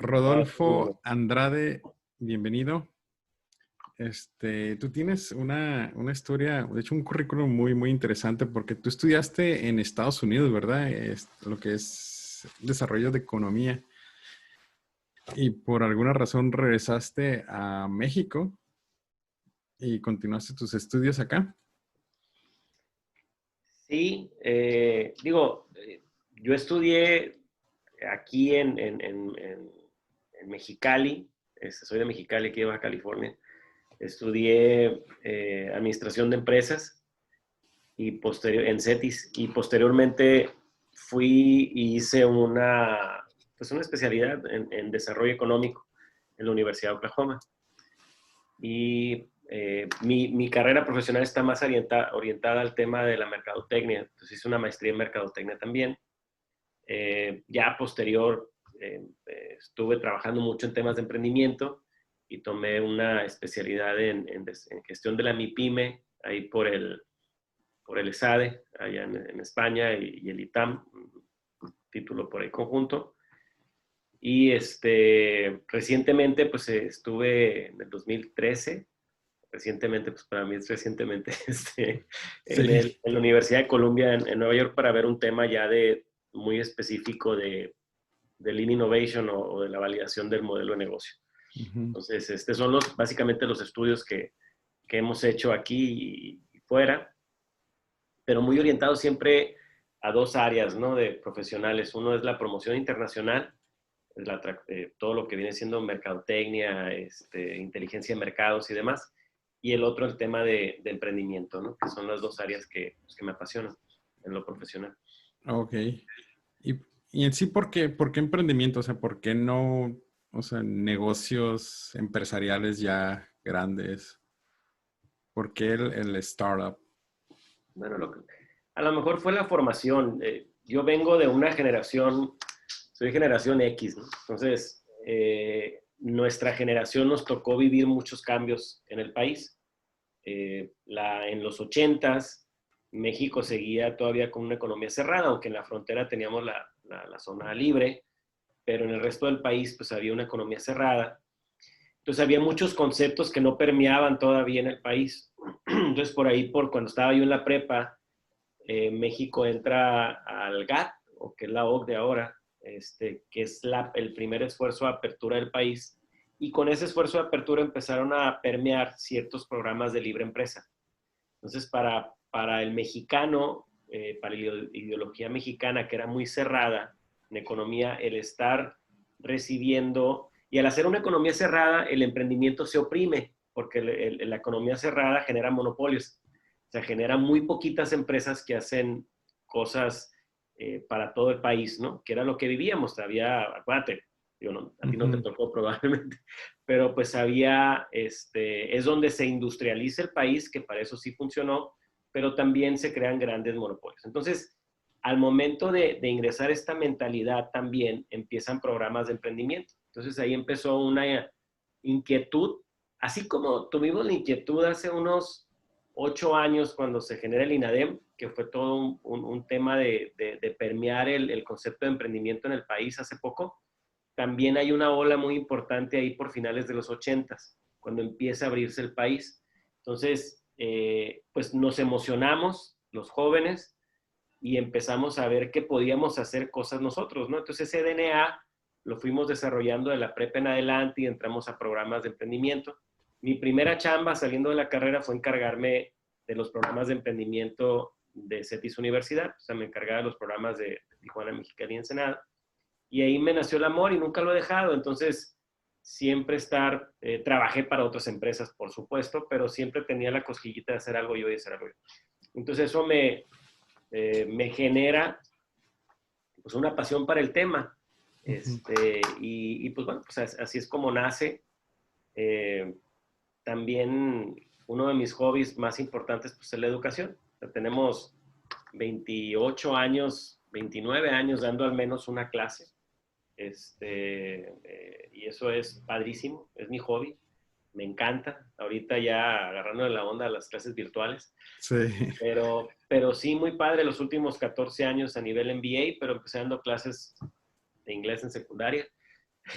Rodolfo Andrade, bienvenido. Tú tienes una historia, de hecho un currículum muy interesante porque tú estudiaste en Estados Unidos, ¿verdad? Lo que es desarrollo de economía y por alguna razón regresaste a México y continuaste tus estudios acá. Sí, yo estudié aquí en Mexicali, soy de Mexicali, aquí de Baja California. Estudié administración de empresas y en CETIS, y posteriormente fui y hice una especialidad en desarrollo económico en la Universidad de Oklahoma. Y mi carrera profesional está más orientada al tema de la mercadotecnia. Entonces hice una maestría en mercadotecnia también. Ya posterior estuve trabajando mucho en temas de emprendimiento y tomé una especialidad en gestión de la MIPYME, ahí por el ESADE, allá en España, y el ITAM, un título por ahí conjunto. Y recientemente, pues estuve en el 2013, recientemente, pues para mí es recientemente, en la Universidad de Columbia en Nueva York, para ver un tema ya muy específico de Lean Innovation o de la validación del modelo de negocio. Entonces, son básicamente los estudios que hemos hecho aquí y fuera, pero muy orientados siempre a dos áreas, ¿no?, de profesionales. Uno es la promoción internacional, todo lo que viene siendo mercadotecnia, inteligencia de mercados y demás, y el otro el tema de emprendimiento, ¿no?, que son las dos áreas que me apasionan en lo profesional. Ok. Y en sí, ¿por qué emprendimiento? O sea, ¿por qué no, o sea, negocios empresariales ya grandes? ¿Por qué el startup? Bueno, a lo mejor fue la formación. Yo vengo de una generación, soy generación X, ¿no? Entonces, nuestra generación nos tocó vivir muchos cambios en el país. En los 80s, México seguía todavía con una economía cerrada, aunque en la frontera teníamos la zona libre, pero en el resto del país pues había una economía cerrada. Entonces había muchos conceptos que no permeaban todavía en el país. Entonces por ahí, cuando estaba yo en la prepa, México entra al GATT, o que es la OCDE ahora, que es el primer esfuerzo de apertura del país, y con ese esfuerzo de apertura empezaron a permear ciertos programas de libre empresa. Entonces, para el mexicano, para la ideología mexicana, que era muy cerrada en economía, el estar recibiendo, y al hacer una economía cerrada, el emprendimiento se oprime, porque la economía cerrada genera monopolios. O sea, genera muy poquitas empresas que hacen cosas para todo el país, ¿no? Que era lo que vivíamos. Acuérdate, a ti no te tocó probablemente, pero pues es donde se industrializa el país, que para eso sí funcionó, pero también se crean grandes monopolios. Entonces, al momento de ingresar esta mentalidad, también empiezan programas de emprendimiento. Entonces ahí empezó una inquietud, así como tuvimos la inquietud hace unos 8 años cuando se genera el INADEM, que fue todo un tema de permear el concepto de emprendimiento en el país hace poco. También hay una ola muy importante ahí por finales de los 80s, cuando empieza a abrirse el país. Entonces, pues nos emocionamos los jóvenes y empezamos a ver que podíamos hacer cosas nosotros, ¿no? Entonces ese DNA lo fuimos desarrollando de la prepa en adelante y entramos a programas de emprendimiento. Mi primera chamba saliendo de la carrera fue encargarme de los programas de emprendimiento de CETIS Universidad. O sea, me encargaba de los programas de Tijuana, Mexicali y Ensenada. Y ahí me nació el amor y nunca lo he dejado. Entonces, siempre trabajé para otras empresas, por supuesto, pero siempre tenía la cosquillita de hacer algo yo y hacer algo yo. Entonces, eso me genera pues una pasión para el tema. Y pues bueno, pues así es como nace. También uno de mis hobbies más importantes pues es la educación. O sea, tenemos 28 años, 29 años dando al menos una clase. Y eso es padrísimo, es mi hobby, me encanta. Ahorita ya agarrando la onda a las clases virtuales. Sí. Pero sí, muy padre los últimos 14 años a nivel MBA, pero empecé dando clases de inglés en secundaria.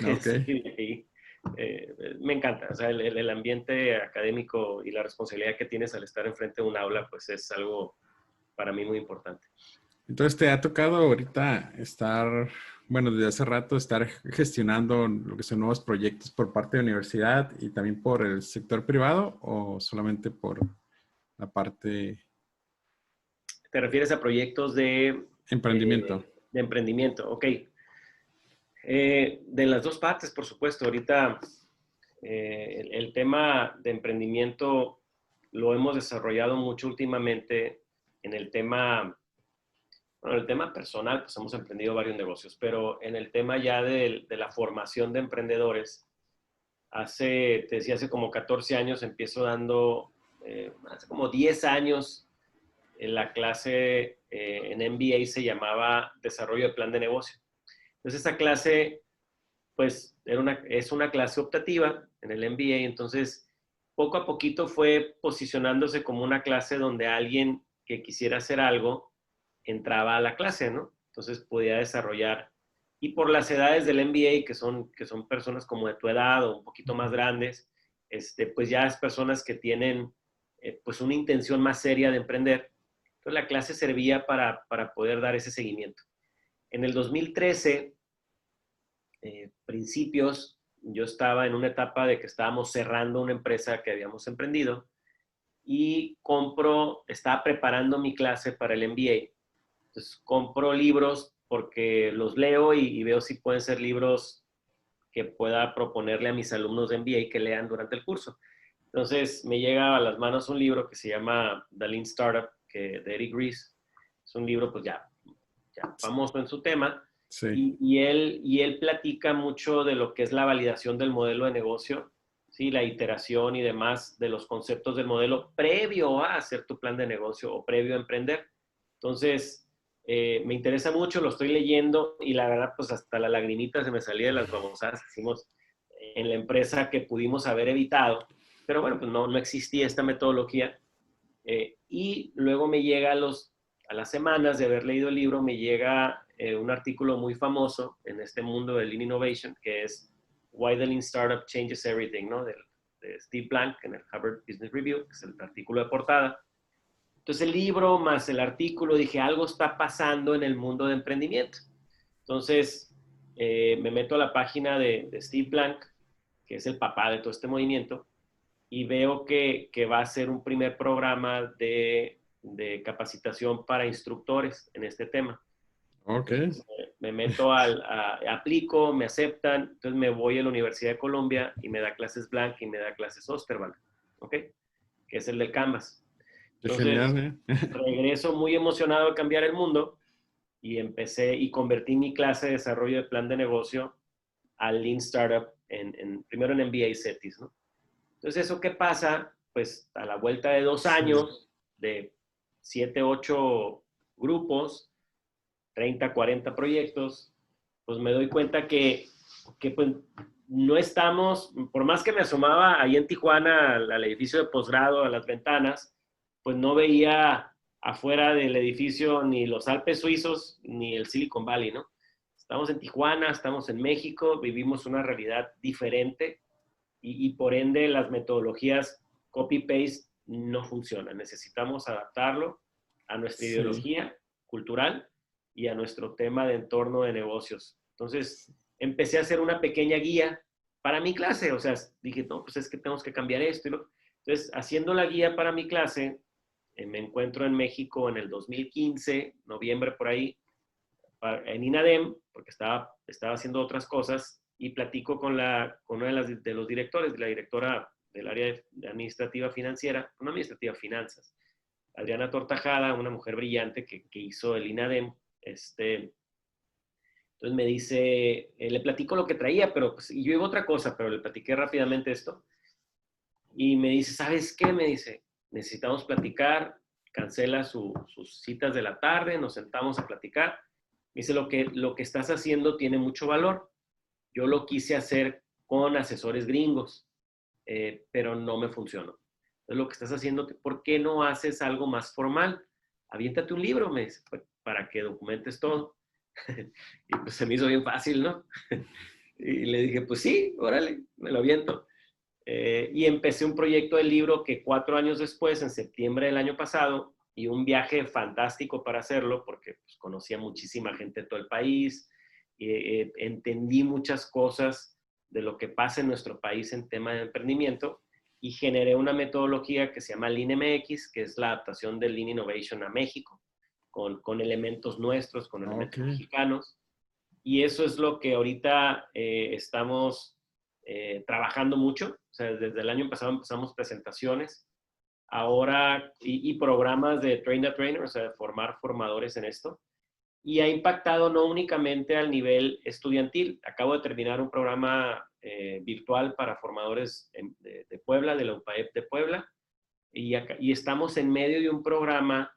Ok. Sí, sí. Me encanta, o sea, el ambiente académico y la responsabilidad que tienes al estar enfrente de un aula, pues es algo para mí muy importante. Entonces, ¿te ha tocado ahorita estar, bueno, desde hace rato, estar gestionando lo que son nuevos proyectos por parte de la universidad y también por el sector privado o solamente por la parte ¿Te refieres a proyectos emprendimiento? de emprendimiento? Ok. De las dos partes, por supuesto. Ahorita el tema de emprendimiento lo hemos desarrollado mucho últimamente en el tema, bueno, el tema personal, pues hemos emprendido varios negocios, pero en el tema ya de la formación de emprendedores, te decía, hace como 14 años empiezo dando, hace como 10 años, en la clase en MBA se llamaba Desarrollo de Plan de Negocio. Entonces, esa clase, pues, es una clase optativa en el MBA, entonces, poco a poquito fue posicionándose como una clase donde alguien que quisiera hacer algo entraba a la clase, ¿no? Entonces, podía desarrollar. Y por las edades del MBA, que son personas como de tu edad o un poquito más grandes, pues ya es personas que tienen pues una intención más seria de emprender. Entonces, la clase servía para poder dar ese seguimiento. En el 2013 principios, yo estaba en una etapa de que estábamos cerrando una empresa que habíamos emprendido y estaba preparando mi clase para el MBA. Entonces compro libros porque los leo y veo si pueden ser libros que pueda proponerle a mis alumnos de MBA que lean durante el curso. Entonces me llega a las manos un libro que se llama The Lean Startup, de Eric Ries. Es un libro pues ya famoso en su tema, Sí. y él platica mucho de lo que es la validación del modelo de negocio, ¿sí? La iteración y demás de los conceptos del modelo previo a hacer tu plan de negocio o previo a emprender. Entonces, me interesa mucho, lo estoy leyendo y la verdad, pues hasta la lagrimita se me salía de las babosadas que hicimos en la empresa que pudimos haber evitado. Pero bueno, pues no existía esta metodología. Y luego me llega a las semanas de haber leído el libro, me llega un artículo muy famoso en este mundo de Lean Innovation, que es Why the Lean Startup Changes Everything, ¿no? De Steve Blank en el Harvard Business Review, que es el artículo de portada. Entonces el libro más el artículo, dije, algo está pasando en el mundo de emprendimiento. Entonces me meto a la página de Steve Blank, que es el papá de todo este movimiento, y veo que va a ser un primer programa de capacitación para instructores en este tema. Ok. Entonces, me meto aplico, me aceptan, entonces me voy a la Universidad de Colombia y me da clases Blank y me da clases Osterwald, ¿ok? Que es el del Canvas. Qué Entonces, genial, ¿eh? regreso muy emocionado de cambiar el mundo y empecé y convertí mi clase de desarrollo de plan de negocio al Lean Startup, primero en MBA CETIS, ¿no? Entonces, ¿eso qué pasa? Pues a la vuelta de 2 años, de 7, 8 grupos, 30, 40 proyectos, pues me doy cuenta que pues, no estamos, por más que me asomaba ahí en Tijuana al edificio de posgrado, a las ventanas, pues no veía afuera del edificio ni los Alpes suizos ni el Silicon Valley, ¿no? Estamos en Tijuana, estamos en México, vivimos una realidad diferente y por ende las metodologías copy-paste no funcionan. Necesitamos adaptarlo a nuestra Sí. ideología cultural y a nuestro tema de entorno de negocios. Entonces, empecé a hacer una pequeña guía para mi clase. O sea, dije, no, pues es que tenemos que cambiar esto. Entonces, haciendo la guía para mi clase, me encuentro en México en el 2015, noviembre por ahí, en INADEM, porque estaba haciendo otras cosas, y platico con una de los directores, de la directora del área de administrativa financiera, no administrativa, finanzas, Adriana Tortajada, una mujer brillante que hizo el INADEM. Entonces me dice, le platico lo que traía, pero pues, y yo iba a otra cosa, pero le platiqué rápidamente esto, y me dice, ¿sabes qué? Me dice, necesitamos platicar, cancela sus citas de la tarde, nos sentamos a platicar. Me dice, lo que estás haciendo tiene mucho valor. Yo lo quise hacer con asesores gringos, pero no me funcionó. Entonces, lo que estás haciendo, ¿por qué no haces algo más formal? Aviéntate un libro, me dice, para que documentes todo. Y pues se me hizo bien fácil, ¿no? Y le dije, pues sí, órale, me lo aviento. Y empecé un proyecto de libro que 4 años después, en septiembre del año pasado, y un viaje fantástico para hacerlo, porque pues, conocí a muchísima gente de todo el país, entendí muchas cosas de lo que pasa en nuestro país en tema de emprendimiento, y generé una metodología que se llama Lean MX, que es la adaptación del Lean Innovation a México, con elementos nuestros, con elementos Ok. mexicanos. Y eso es lo que ahorita estamos trabajando mucho. O sea, desde el año pasado empezamos presentaciones, ahora y programas de train the trainer, o sea, de formar formadores en esto. Y ha impactado no únicamente al nivel estudiantil. Acabo de terminar un programa virtual para formadores de Puebla, de la UPAEP de Puebla, y estamos en medio de un programa.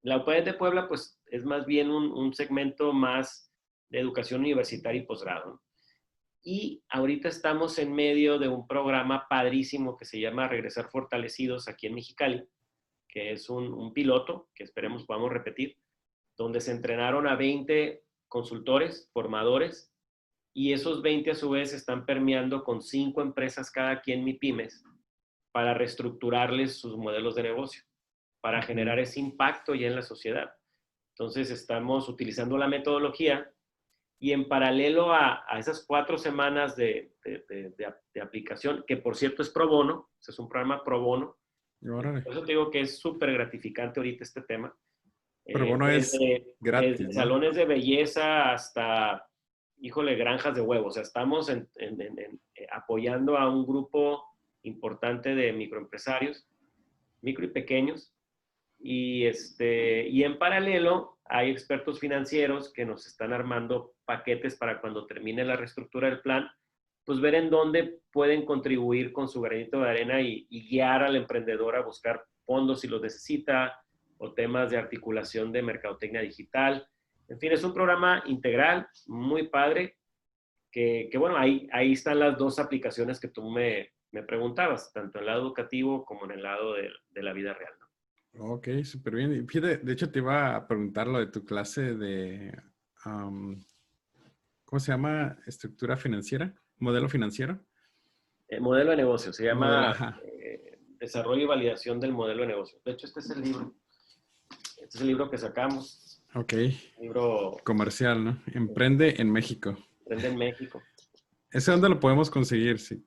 La UPAEP de Puebla, pues, es más bien un segmento más de educación universitaria y posgrado. Y ahorita estamos en medio de un programa padrísimo que se llama Regresar Fortalecidos aquí en Mexicali, que es un piloto que esperemos podamos repetir, donde se entrenaron a 20 consultores, formadores, y esos 20 a su vez están permeando con 5 empresas cada quien MIPYMES para reestructurarles sus modelos de negocio, para generar ese impacto ya en la sociedad. Entonces estamos utilizando la metodología y en paralelo a esas 4 semanas de aplicación, que por cierto es pro bono, o sea, es un programa pro bono, Órale. por eso te digo que es súper gratificante ahorita este tema, Pero bueno, es desde gratis, ¿no? salones de belleza hasta, híjole, granjas de huevos. O sea, estamos apoyando a un grupo importante de microempresarios, micro y pequeños, y en paralelo hay expertos financieros que nos están armando paquetes para cuando termine la reestructura del plan, pues ver en dónde pueden contribuir con su granito de arena y guiar al emprendedor a buscar fondos si los necesita, o temas de articulación de mercadotecnia digital. En fin, es un programa integral, muy padre, que bueno, ahí están las dos aplicaciones que tú me preguntabas, tanto en el lado educativo como en el lado de la vida real, ¿no? Ok, súper bien. Y fíjate, de hecho, te iba a preguntar lo de tu clase de, am, ¿cómo se llama? Estructura financiera, modelo financiero. Modelo de negocio, se Modelo, llama ajá. Desarrollo y Validación del Modelo de Negocio. De hecho, este es el libro. Este es el libro que sacamos. Ok, El libro comercial, ¿no? Emprende en México. Emprende en México. ¿Ese dónde lo podemos conseguir? Sí.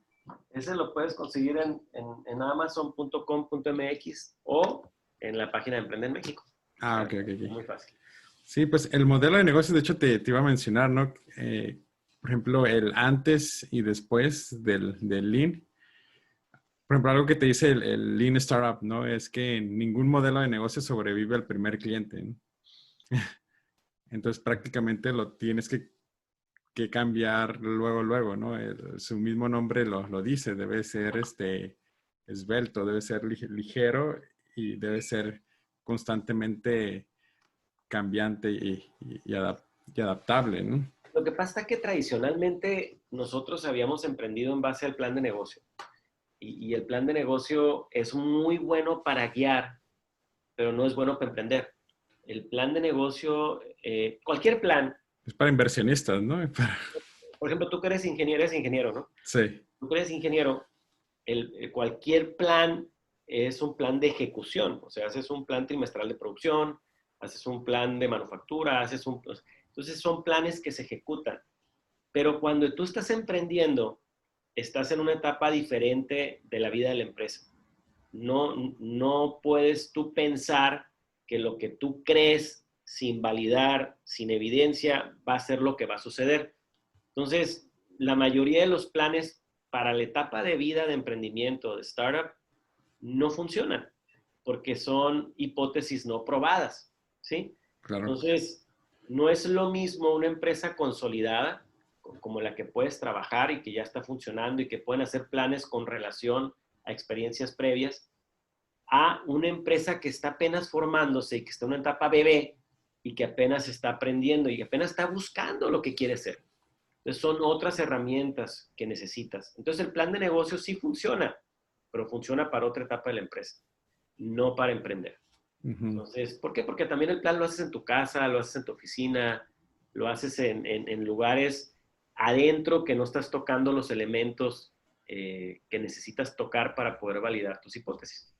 Ese lo puedes conseguir en amazon.com.mx o en la página de Emprende en México. Ah, ok, ok, Es ok. muy fácil. Sí, pues el modelo de negocio, de hecho, te iba a mencionar, ¿no? Por ejemplo, el antes y después del Lean. Por ejemplo, algo que te dice el Lean Startup, ¿no? Es que ningún modelo de negocio sobrevive al primer cliente, ¿no? Entonces, prácticamente lo tienes que cambiar luego, luego, ¿no? Su mismo nombre lo dice, debe ser esbelto, debe ser ligero y debe ser constantemente cambiante y adaptable, ¿no? Lo que pasa es que tradicionalmente nosotros habíamos emprendido en base al plan de negocio. Y el plan de negocio es muy bueno para guiar, pero no es bueno para emprender. El plan de negocio, cualquier plan, Es para inversionistas, ¿no? por ejemplo, tú que eres ingeniero, ¿no? Sí, Tú que eres ingeniero, cualquier plan es un plan de ejecución. O sea, haces un plan trimestral de producción, haces un plan de manufactura, entonces son planes que se ejecutan. Pero cuando tú estás emprendiendo, estás en una etapa diferente de la vida de la empresa. No puedes tú pensar que lo que tú crees sin validar, sin evidencia, va a ser lo que va a suceder. Entonces, la mayoría de los planes para la etapa de vida de emprendimiento, de startup, no funcionan porque son hipótesis no probadas, ¿sí? claro. Entonces, no es lo mismo una empresa consolidada como la que puedes trabajar y que ya está funcionando y que pueden hacer planes con relación a experiencias previas, a una empresa que está apenas formándose y que está en una etapa bebé y que apenas está aprendiendo y que apenas está buscando lo que quiere ser. Entonces son otras herramientas que necesitas. Entonces el plan de negocio sí funciona, pero funciona para otra etapa de la empresa, no para emprender. Ujú. Entonces, ¿por qué? Porque también el plan lo haces en tu casa, lo haces en tu oficina, lo haces en lugares adentro que no estás tocando los elementos que necesitas tocar para poder validar tus hipótesis.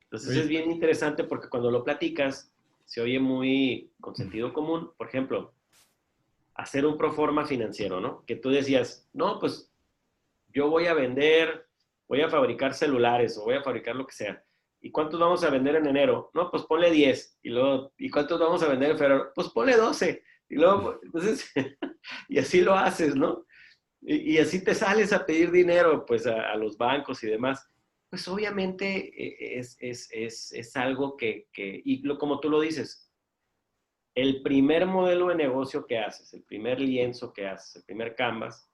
Entonces es Oye, bien interesante porque cuando lo platicas se oye muy con sentido común. Por ejemplo, hacer un proforma financiero, ¿no? Que tú decías, no, pues yo voy a vender, voy a fabricar celulares o voy a fabricar lo que sea. ¿Y cuántos vamos a vender en enero? No, pues ponle 10. Y luego, ¿y cuántos vamos a vender en febrero? Pues ponle 12. Y luego, entonces, y así lo haces, ¿no? Y así te sales a pedir dinero, pues, a los bancos y demás. Pues obviamente es algo como tú lo dices, el primer modelo de negocio que haces, el primer lienzo que haces, el primer canvas,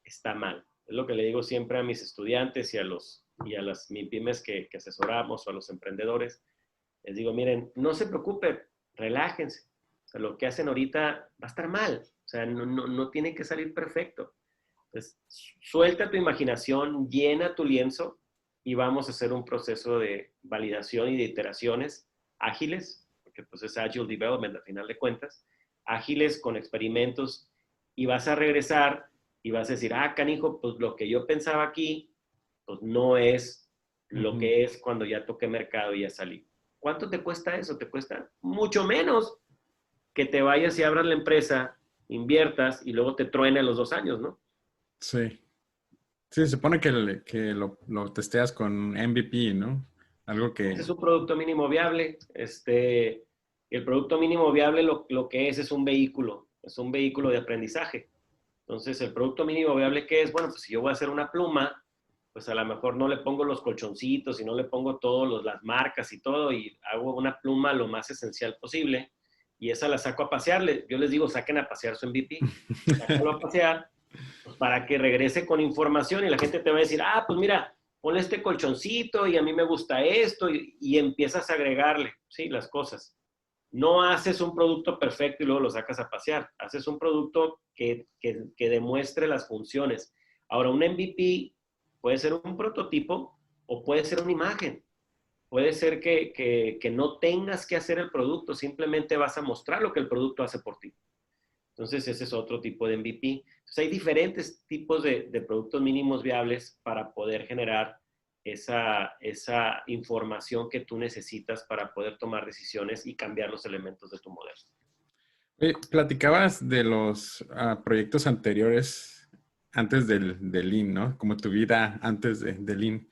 está mal. Es lo que le digo siempre a mis estudiantes y a las MIPYMES que asesoramos o a los emprendedores. Les digo, miren, no se preocupen, relájense. O sea, lo que hacen ahorita va a estar mal. O sea, no tiene que salir perfecto. Entonces, suelta tu imaginación, llena tu lienzo y vamos a hacer un proceso de validación y de iteraciones ágiles, porque pues es Agile Development al final de cuentas, ágiles con experimentos y vas a regresar y vas a decir, ah, canijo, pues lo que yo pensaba aquí, pues no es lo que es cuando ya toqué mercado y ya salí. ¿Cuánto te cuesta eso? Te cuesta mucho menos que te vayas y abras la empresa, inviertas y luego te truene a los 2 años, ¿no? sí. Sí, se supone que lo testeas con MVP, ¿no? Algo Ese que... es un producto mínimo viable. El producto mínimo viable lo que es un vehículo de aprendizaje. Entonces, el producto mínimo viable, ¿qué es? Bueno, pues si yo voy a hacer una pluma, pues a lo mejor no le pongo los colchoncitos y no le pongo todas las marcas y todo, y hago una pluma lo más esencial posible, y esa la saco a pasear. Yo les digo, saquen a pasear su MVP, sácalo a pasear, pues para que regrese con información y la gente te va a decir, ah, pues mira, ponle este colchoncito y a mí me gusta esto y empiezas a agregarle, ¿sí? Las cosas. No haces un producto perfecto y luego lo sacas a pasear. Haces un producto que demuestre las funciones. Ahora, un MVP puede ser un prototipo o puede ser una imagen. Puede ser que no tengas que hacer el producto, simplemente vas a mostrar lo que el producto hace por ti. Entonces, ese es otro tipo de MVP. Entonces, hay diferentes tipos de productos mínimos viables para poder generar esa información que tú necesitas para poder tomar decisiones y cambiar los elementos de tu modelo. Oye, platicabas de los proyectos anteriores antes del Lean, ¿no? Como tu vida antes de Lean.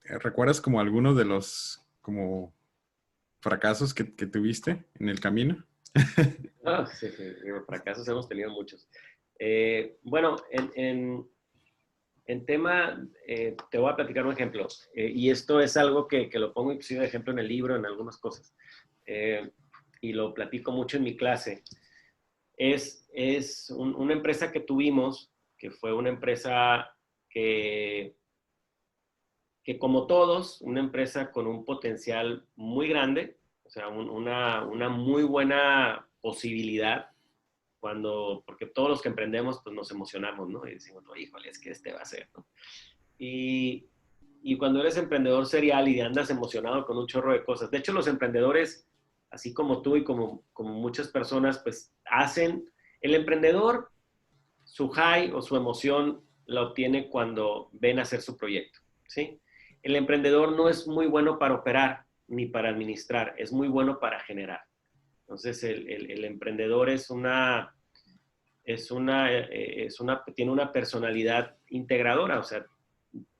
¿Recuerdas como algunos de los como fracasos que tuviste en el camino? Sí, sí, fracasos hemos tenido muchos. Bueno, en tema, te voy a platicar un ejemplo, y esto es algo que lo pongo inclusive de ejemplo en el libro, en algunas cosas, y lo platico mucho en mi clase. Una empresa que tuvimos, que fue una empresa que como todos, una empresa con un potencial muy grande, o sea, una muy buena posibilidad, porque todos los que emprendemos, pues nos emocionamos, ¿no? Y decimos, no, híjole, es que este va a ser, ¿no? Y, y cuando eres emprendedor serial y andas emocionado con un chorro de cosas, de hecho los emprendedores, así como tú y como muchas personas, pues el emprendedor, su high o su emoción la obtiene cuando ven a hacer su proyecto, ¿sí? El emprendedor no es muy bueno para operar ni para administrar, es muy bueno para generar. Entonces el emprendedor tiene una personalidad integradora, o sea,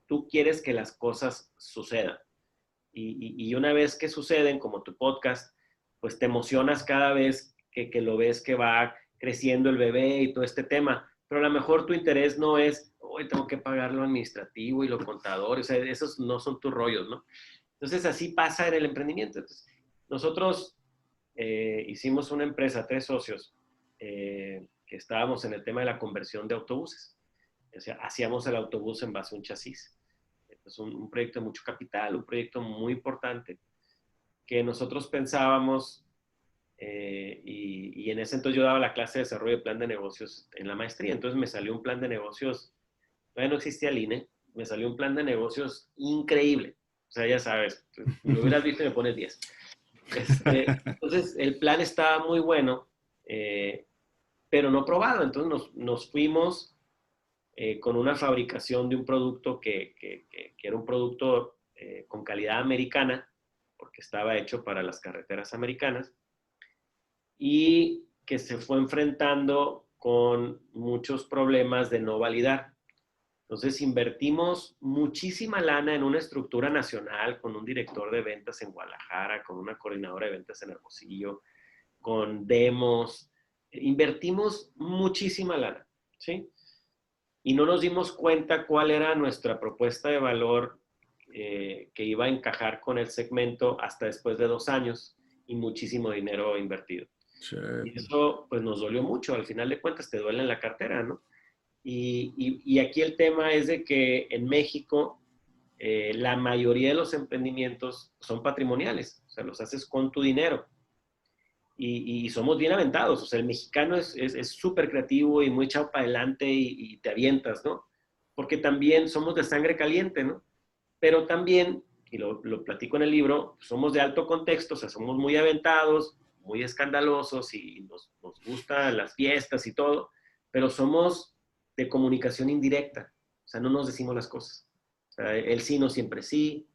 tú quieres que las cosas sucedan. Y una vez que suceden, como tu podcast, pues te emocionas cada vez que lo ves que va creciendo el bebé y todo este tema. Pero a lo mejor tu interés no es, hoy tengo que pagar lo administrativo y lo contador, o sea, esos no son tus rollos, ¿no? Entonces así pasa en el emprendimiento. Entonces, nosotros hicimos una empresa, 3 socios, que estábamos en el tema de la conversión de autobuses. O sea, hacíamos el autobús en base a un chasis. Es un proyecto de mucho capital, un proyecto muy importante que nosotros pensábamos, y en ese entonces yo daba la clase de desarrollo de plan de negocios en la maestría, entonces me salió un plan de negocios, todavía no existía el INE, me salió un plan de negocios increíble. O sea, ya sabes, lo hubieras visto y me pones 10. Entonces, el plan estaba muy bueno, pero no probado. Entonces nos fuimos con una fabricación de un producto que era un producto con calidad americana, porque estaba hecho para las carreteras americanas, y que se fue enfrentando con muchos problemas de no validar. Entonces invertimos muchísima lana en una estructura nacional, con un director de ventas en Guadalajara, con una coordinadora de ventas en Hermosillo, con demos. Invertimos muchísima lana, ¿sí? Y no nos dimos cuenta cuál era nuestra propuesta de valor que iba a encajar con el segmento hasta después de 2 años y muchísimo dinero invertido. Sí. Y eso pues nos dolió mucho, al final de cuentas te duele en la cartera, ¿no? Y aquí el tema es de que en México la mayoría de los emprendimientos son patrimoniales, o sea, los haces con tu dinero. Y somos bien aventados, o sea, el mexicano es súper creativo y muy echado para adelante y te avientas, ¿no? Porque también somos de sangre caliente, ¿no? Pero también, y lo platico en el libro, somos de alto contexto, o sea, somos muy aventados, muy escandalosos y nos gustan las fiestas y todo, pero somos de comunicación indirecta, o sea, no nos decimos las cosas. O sea, el sí no siempre sí,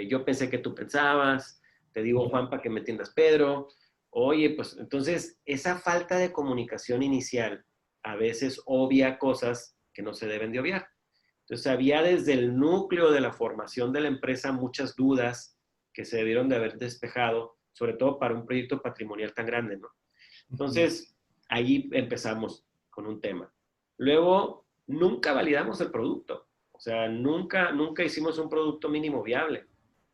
yo pensé que tú pensabas, te digo Juan para que me entiendas Pedro. Oye, pues entonces esa falta de comunicación inicial a veces obvia cosas que no se deben de obviar. Entonces había desde el núcleo de la formación de la empresa muchas dudas que se debieron de haber despejado, sobre todo para un proyecto patrimonial tan grande, ¿no? Entonces, ahí empezamos con un tema. Luego, nunca validamos el producto. O sea, nunca hicimos un producto mínimo viable.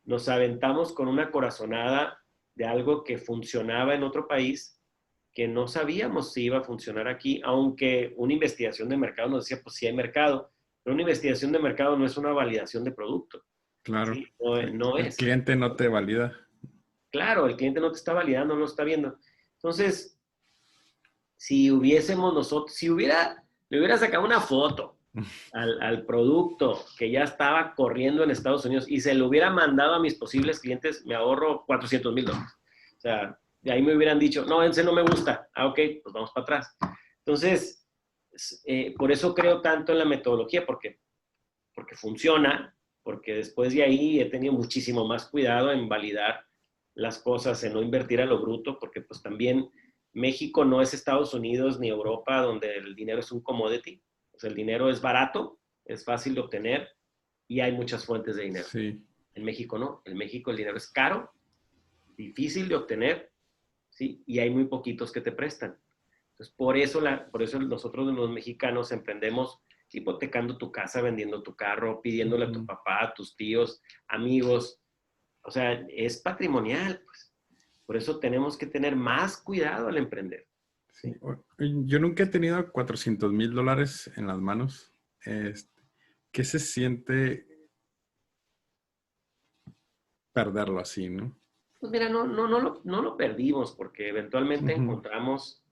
Nos aventamos con una corazonada de algo que funcionaba en otro país, que no sabíamos si iba a funcionar aquí, aunque una investigación de mercado nos decía, pues sí hay mercado, pero una investigación de mercado no es una validación de producto. Claro. ¿Sí? No, no El es. cliente no te valida. Claro, el cliente no te está validando, no lo está viendo. Entonces, si hubiésemos nosotros, le hubiera sacado una foto al producto que ya estaba corriendo en Estados Unidos y se lo hubiera mandado a mis posibles clientes, me ahorro $400,000. O sea, de ahí me hubieran dicho, no, ese no me gusta. Ah, ok, pues vamos para atrás. Entonces, por eso creo tanto en la metodología, porque funciona, porque después de ahí he tenido muchísimo más cuidado en validar las cosas, en no invertir a lo bruto, porque pues también México no es Estados Unidos ni Europa, donde el dinero es un commodity. O sea, el dinero es barato, es fácil de obtener y hay muchas fuentes de dinero. Sí. En México no. En México el dinero es caro, difícil de obtener, ¿sí? Y hay muy poquitos que te prestan. Entonces, por eso nosotros los mexicanos emprendemos hipotecando tu casa, vendiendo tu carro, pidiéndole a tu papá, a tus tíos, amigos. O sea, es patrimonial, pues. Por eso tenemos que tener más cuidado al emprender. Sí. Yo nunca he tenido $400,000 en las manos. ¿Qué se siente perderlo así, no? Pues mira, no lo perdimos porque eventualmente Ujú. encontramos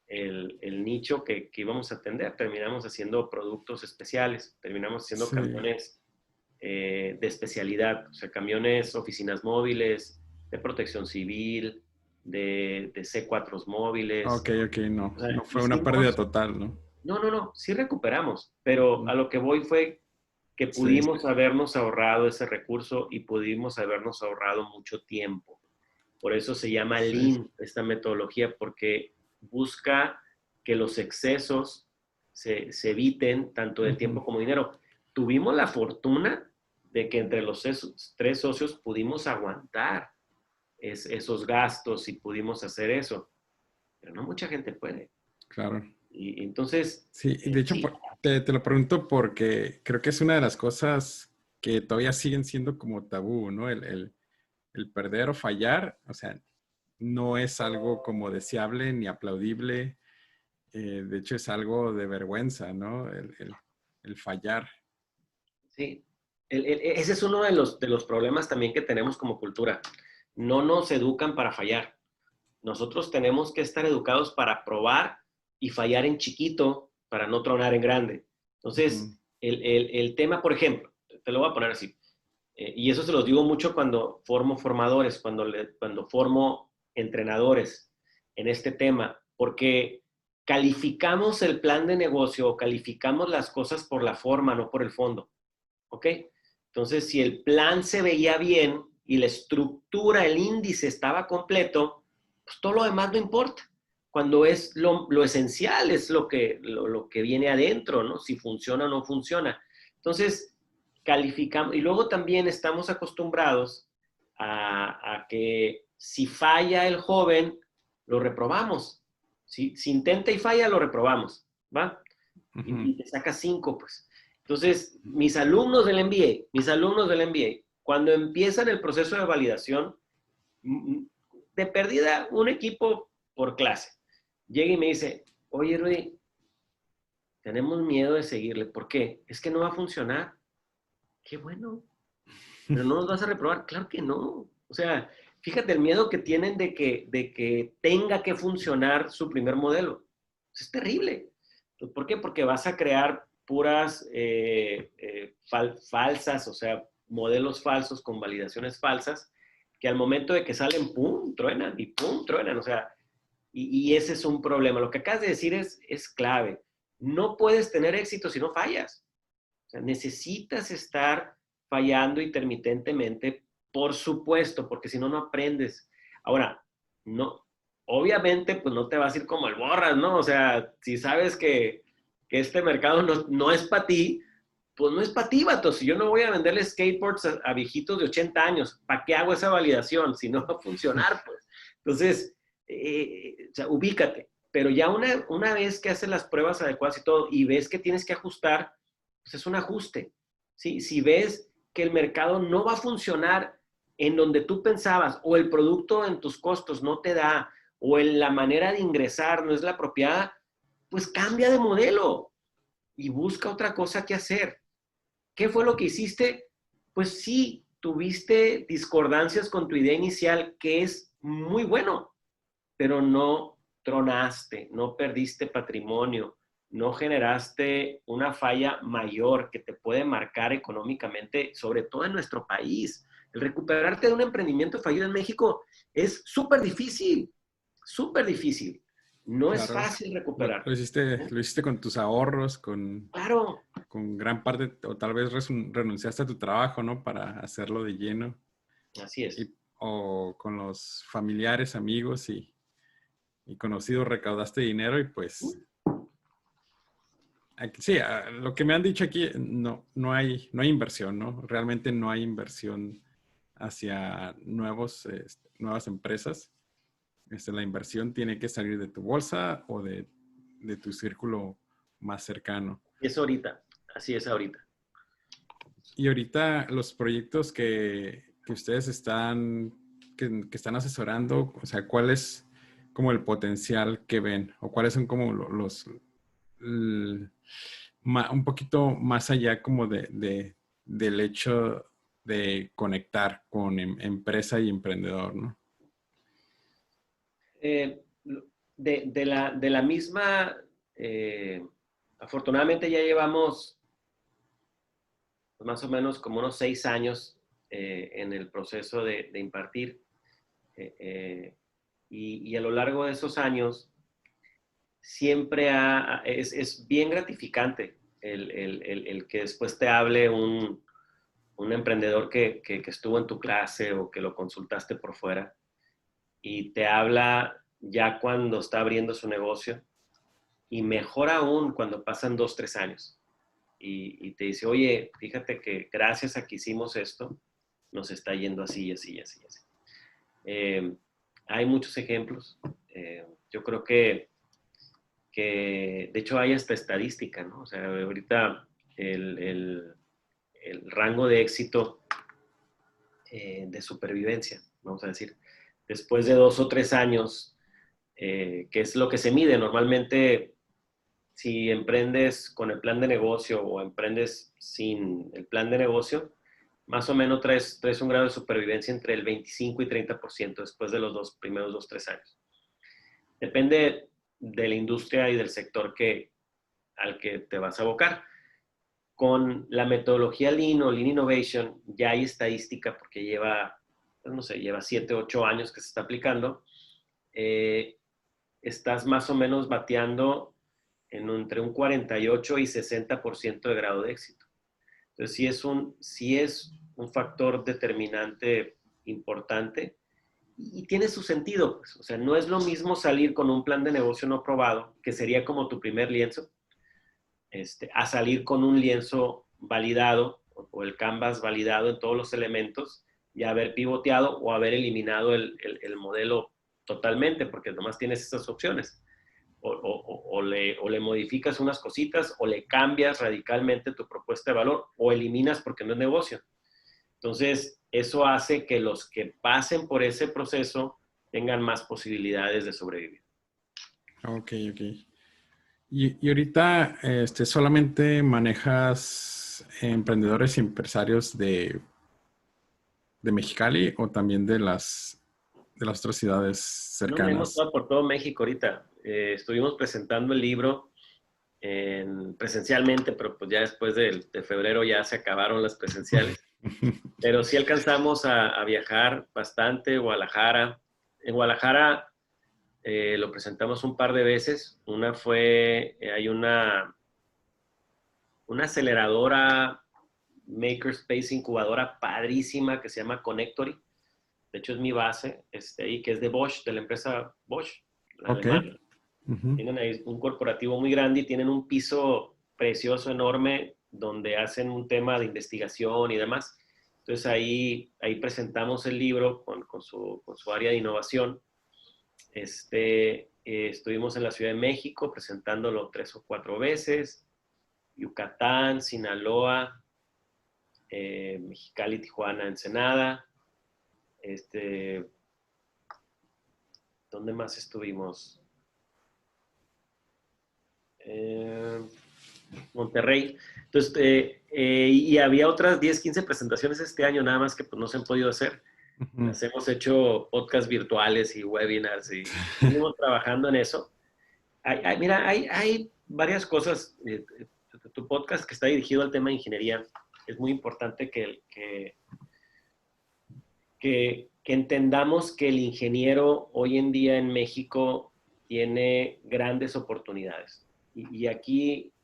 el nicho que íbamos a atender. Terminamos haciendo productos especiales, terminamos haciendo Sí. camiones de especialidad, o sea, camiones, oficinas móviles, de protección civil, de C4 móviles. Ok, ok, no. O sea, No fue una pérdida hicimos, total, ¿no? no, sí recuperamos, pero a lo que voy fue que Sí. pudimos habernos ahorrado ese recurso y pudimos habernos ahorrado mucho tiempo. Por eso se llama Sí. Lean, esta metodología, porque busca que los excesos se eviten tanto de Ujú. tiempo como de dinero. Tuvimos la fortuna de que entre los tres socios pudimos aguantar esos gastos y pudimos hacer eso, pero no mucha gente puede. Claro. Y entonces, Sí, y de hecho sí, te lo pregunto porque creo que es una de las cosas que todavía siguen siendo como tabú, ¿no? El perder o fallar, o sea, no es algo como deseable ni aplaudible. De hecho, es algo de vergüenza, ¿no? El fallar. sí. Ese es uno de los problemas también que tenemos como cultura. No nos educan para fallar. Nosotros tenemos que estar educados para probar y fallar en chiquito para no tronar en grande. Ujú. Entonces, el tema, por ejemplo, te lo voy a poner así, y eso se los digo mucho cuando formo formadores, cuando formo entrenadores en este tema, porque calificamos el plan de negocio o calificamos las cosas por la forma, no por el fondo. ¿Ok? Entonces, si el plan se veía bien y la estructura, el índice estaba completo, pues todo lo demás no importa. Cuando es lo esencial, es lo que viene adentro, ¿no? Si funciona o no funciona. Entonces, calificamos. Y luego también estamos acostumbrados a que si falla el joven, lo reprobamos. Si intenta y falla, lo reprobamos, ¿va? Y te saca 5, pues. Entonces, mis alumnos del MBA, cuando empiezan el proceso de validación, de perdida, un equipo por clase, llega y me dice, oye, Rudy, tenemos miedo de seguirle. ¿Por qué? Es que no va a funcionar. Qué bueno. Pero no nos vas a reprobar. Claro que no. O sea, fíjate el miedo que tienen de que tenga que funcionar su primer modelo. Es terrible. ¿Por qué? Porque vas a crear puras falsas, o sea, modelos falsos con validaciones falsas, que al momento de que salen, ¡pum!, truenan y ¡pum!, truenan. O sea, y ese es un problema. Lo que acabas de decir es clave. No puedes tener éxito si no fallas. O sea, necesitas estar fallando intermitentemente, por supuesto, porque si no, no aprendes. Ahora, no, obviamente, pues no te vas a ir como el borras, ¿no? O sea, si sabes que este mercado no es para ti, pues no es para ti, vato. Si yo no voy a venderle skateboards a viejitos de 80 años, ¿para qué hago esa validación? Si no va a funcionar, pues. Entonces, o sea, ubícate. Pero ya una vez que haces las pruebas adecuadas y todo, y ves que tienes que ajustar, pues es un ajuste. ¿Sí? Si ves que el mercado no va a funcionar en donde tú pensabas, o el producto en tus costos no te da, o en la manera de ingresar no es la apropiada, pues cambia de modelo y busca otra cosa que hacer. ¿Qué fue lo que hiciste? Pues sí, tuviste discordancias con tu idea inicial, que es muy bueno, pero no tronaste, no perdiste patrimonio, no generaste una falla mayor que te puede marcar económicamente, sobre todo en nuestro país. El recuperarte de un emprendimiento fallido en México es súper difícil, súper difícil. No es Claro. fácil Lo, recuperar. lo hiciste, lo hiciste con tus ahorros, Claro, con gran parte, o tal vez renunciaste a tu trabajo, ¿no? Para hacerlo de lleno. así es. O con los familiares, amigos y conocidos recaudaste dinero y pues sí, lo que me han dicho aquí, no hay inversión, ¿no? Realmente no hay inversión hacia nuevas empresas. La inversión tiene que salir de tu bolsa o de tu círculo más cercano. Es ahorita, así es ahorita. Y ahorita los proyectos que ustedes que están asesorando, o sea, ¿cuál es como el potencial que ven? ¿O cuáles son como un poquito más allá como del hecho de conectar con empresa y emprendedor, ¿no? Eh, de la misma, afortunadamente ya llevamos más o menos como unos 6 años en el proceso de impartir. eh, eh, y a lo largo de esos años siempre es bien gratificante el que después te hable un emprendedor que estuvo en tu clase o que lo consultaste por fuera y te habla ya cuando está abriendo su negocio y mejor aún cuando pasan 2, 3 años y te dice, oye, fíjate que gracias a que hicimos esto, nos está yendo así, así, así, así. Eh, hay muchos ejemplos. Yo creo de hecho hay hasta estadística, ¿no? O sea, ahorita el rango de éxito de supervivencia, vamos a decir, después de 2 o 3 años, que es lo que se mide normalmente. Si emprendes con el plan de negocio o emprendes sin el plan de negocio, más o menos traes un grado de supervivencia entre el 25 y 30% después de los primeros 2, 3 años. Depende de la industria y del sector al que te vas a abocar. Con la metodología Lean o Lean Innovation ya hay estadística porque lleva, pues no sé, lleva 7, 8 años que se está aplicando. estás más o menos bateando entre un 48 y 60% de grado de éxito. Entonces, sí es un factor determinante importante y tiene su sentido, pues. O sea, no es lo mismo salir con un plan de negocio no probado, que sería como tu primer lienzo, a salir con un lienzo validado o el canvas validado en todos los elementos y haber pivoteado o haber eliminado el modelo totalmente, porque nomás tienes esas opciones. O le modificas unas cositas o le cambias radicalmente tu propuesta de valor o eliminas porque no es negocio. Entonces, eso hace que los que pasen por ese proceso tengan más posibilidades de sobrevivir. Ok, ok. Y ahorita solamente manejas emprendedores y empresarios de Mexicali o también de las otras ciudades No, hemos cercanas. estado por todo México ahorita. Estuvimos presentando el libro presencialmente, pero pues ya después de febrero ya se acabaron las presenciales. Pero sí alcanzamos a viajar bastante, Guadalajara. En Guadalajara lo presentamos un par de veces. Una fue, hay una aceleradora, makerspace, incubadora padrísima que se llama Connectory. De hecho, es mi base, y que es de Bosch, de la empresa Bosch, la Ok. alemana. Ujú. Tienen ahí un corporativo muy grande y tienen un piso precioso, enorme, donde hacen un tema de investigación y demás. Entonces ahí presentamos el libro con su área de innovación. Estuvimos en la Ciudad de México presentándolo 3 o 4 veces, Yucatán, Sinaloa, Mexicali, Tijuana, Ensenada. ¿Dónde más estuvimos? Monterrey. Entonces, y había otras 10, 15 presentaciones este año, nada más que pues, no se han podido hacer. Ujú. Las hemos hecho podcasts virtuales y webinars y seguimos trabajando en eso. Mira, hay varias cosas. Tu podcast que está dirigido al tema de ingeniería, es muy importante que entendamos que el ingeniero hoy en día en México tiene grandes oportunidades. Y aquí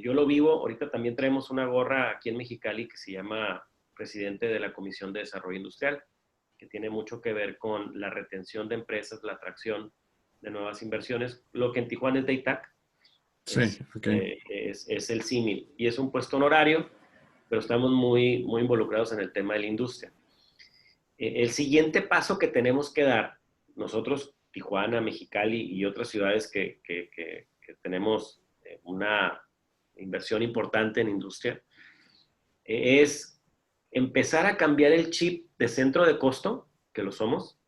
yo lo vivo, ahorita también traemos una gorra aquí en Mexicali que se llama presidente de la Comisión de Desarrollo Industrial, que tiene mucho que ver con la retención de empresas, la atracción de nuevas inversiones. Lo que en Tijuana es DATAC, Sí, ok. es el símil. Y es un puesto honorario, pero estamos muy, muy involucrados en el tema de la industria. El siguiente paso que tenemos que dar, nosotros, Tijuana, Mexicali y otras ciudades que tenemos una inversión importante en industria, es empezar a cambiar el chip de centro de costo, que lo somos,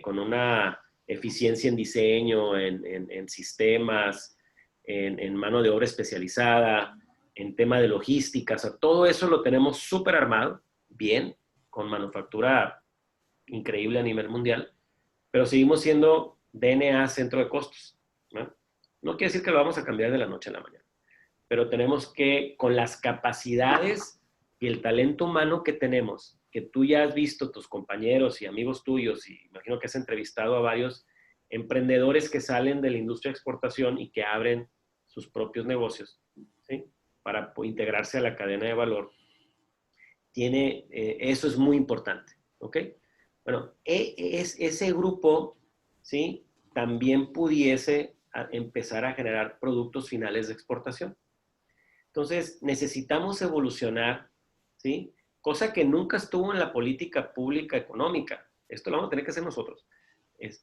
con una eficiencia en diseño, en sistemas, en mano de obra especializada, en tema de logística. O sea, todo eso lo tenemos súper armado, bien, con manufactura increíble a nivel mundial, pero seguimos siendo DNA centro de costos, ¿no? No quiere decir que lo vamos a cambiar de la noche a la mañana, pero tenemos que, con las capacidades y el talento humano que tenemos, que tú ya has visto, tus compañeros y amigos tuyos, y imagino que has entrevistado a varios emprendedores que salen de la industria de exportación y que abren sus propios negocios, ¿sí? Para integrarse a la cadena de valor. Eso es muy importante, ¿ok? Bueno, ese grupo, ¿sí? También pudiese empezar a generar productos finales de exportación. Entonces, necesitamos evolucionar, ¿sí? Cosa que nunca estuvo en la política pública económica. Esto lo vamos a tener que hacer nosotros.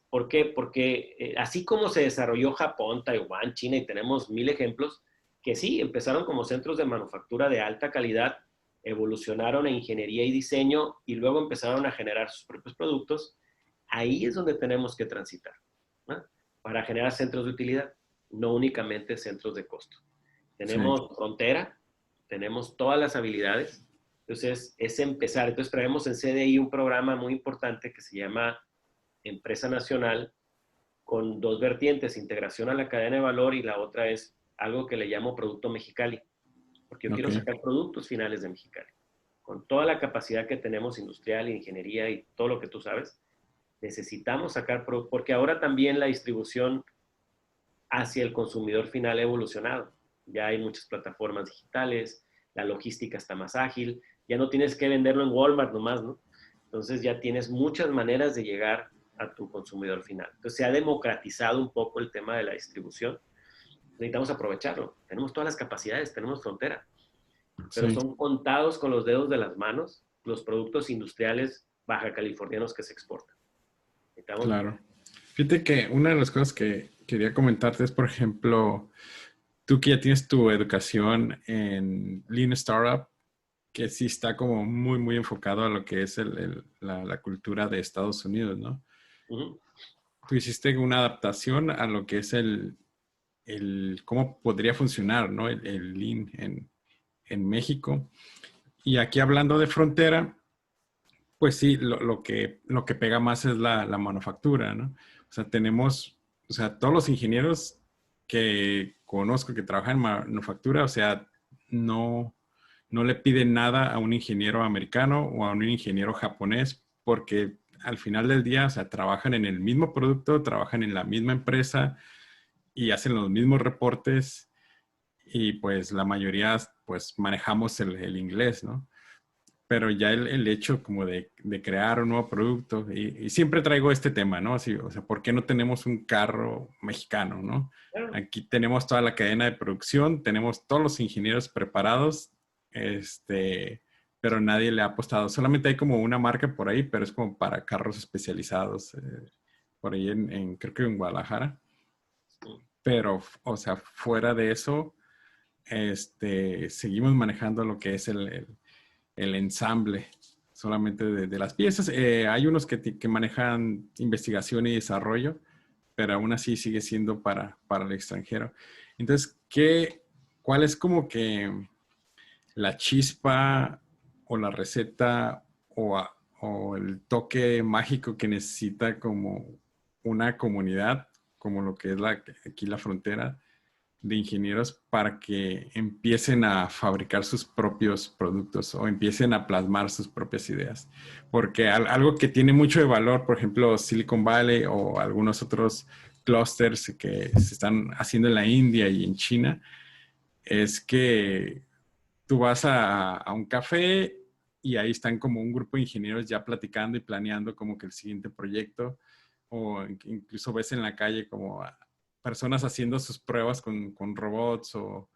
¿Por qué? Porque así como se desarrolló Japón, Taiwán, China, y tenemos 1000 ejemplos, que sí, empezaron como centros de manufactura de alta calidad, evolucionaron en ingeniería y diseño, y luego empezaron a generar sus propios productos. Ahí es donde tenemos que transitar, ¿no? Para generar centros de utilidad, no únicamente centros de costo. Sí, Tenemos frontera, tenemos todas las habilidades, entonces es empezar. Entonces traemos en CDI un programa muy importante que se llama Empresa Nacional, con 2 vertientes: integración a la cadena de valor, y la otra es algo que le llamo Producto Mexicali, porque yo ok. quiero sacar productos finales de Mexicali. Con toda la capacidad que tenemos industrial, ingeniería y todo lo que tú sabes, Necesitamos sacar, porque ahora también la distribución hacia el consumidor final ha evolucionado. Ya hay muchas plataformas digitales, la logística está más ágil, ya no tienes que venderlo en Walmart nomás, ¿no? Entonces ya tienes muchas maneras de llegar a tu consumidor final. Entonces se ha democratizado un poco el tema de la distribución. Necesitamos aprovecharlo. Tenemos todas las capacidades, tenemos frontera, pero Sí, son contados con los dedos de las manos los productos industriales baja californianos que se exportan. Necesitamos. claro. Fíjate que una de las cosas que quería comentarte es, por ejemplo, tú que ya tienes tu educación en Lean Startup, que sí está como muy, muy enfocado a lo que es la cultura de Estados Unidos, ¿no? Uh-huh. Tú hiciste una adaptación a lo que es cómo podría funcionar, ¿no? El Lean en México. Y aquí hablando de frontera, pues sí, lo que pega más es la manufactura, ¿no? O sea, tenemos, o sea, todos los ingenieros que conozco que trabajan en manufactura, o sea, no, no le piden nada a un ingeniero americano o a un ingeniero japonés, porque al final del día, o sea, trabajan en el mismo producto, trabajan en la misma empresa y hacen los mismos reportes y pues la mayoría, pues manejamos el inglés, ¿no? Pero ya el hecho como de crear un nuevo producto, y siempre traigo este tema, ¿no? Así, o sea, ¿por qué no tenemos un carro mexicano, ¿no? Claro. Aquí tenemos toda la cadena de producción, tenemos todos los ingenieros preparados, pero nadie le ha apostado. Solamente hay como una marca por ahí, pero es como para carros especializados, por ahí creo que en Guadalajara. Pero, o sea, fuera de eso, seguimos manejando lo que es el ensamble solamente de las piezas. Hay unos que manejan investigación y desarrollo, pero aún así sigue siendo para el extranjero. Entonces, ¿cuál es como que la chispa o la receta o el toque mágico que necesita como una comunidad, como lo que es aquí la frontera, de ingenieros para que empiecen a fabricar sus propios productos o empiecen a plasmar sus propias ideas? Porque algo que tiene mucho de valor, por ejemplo, Silicon Valley o algunos otros clusters que se están haciendo en la India y en China, es que tú vas a un café y ahí están como un grupo de ingenieros ya platicando y planeando como que el siguiente proyecto, o incluso ves en la calle como personas haciendo sus pruebas con robots o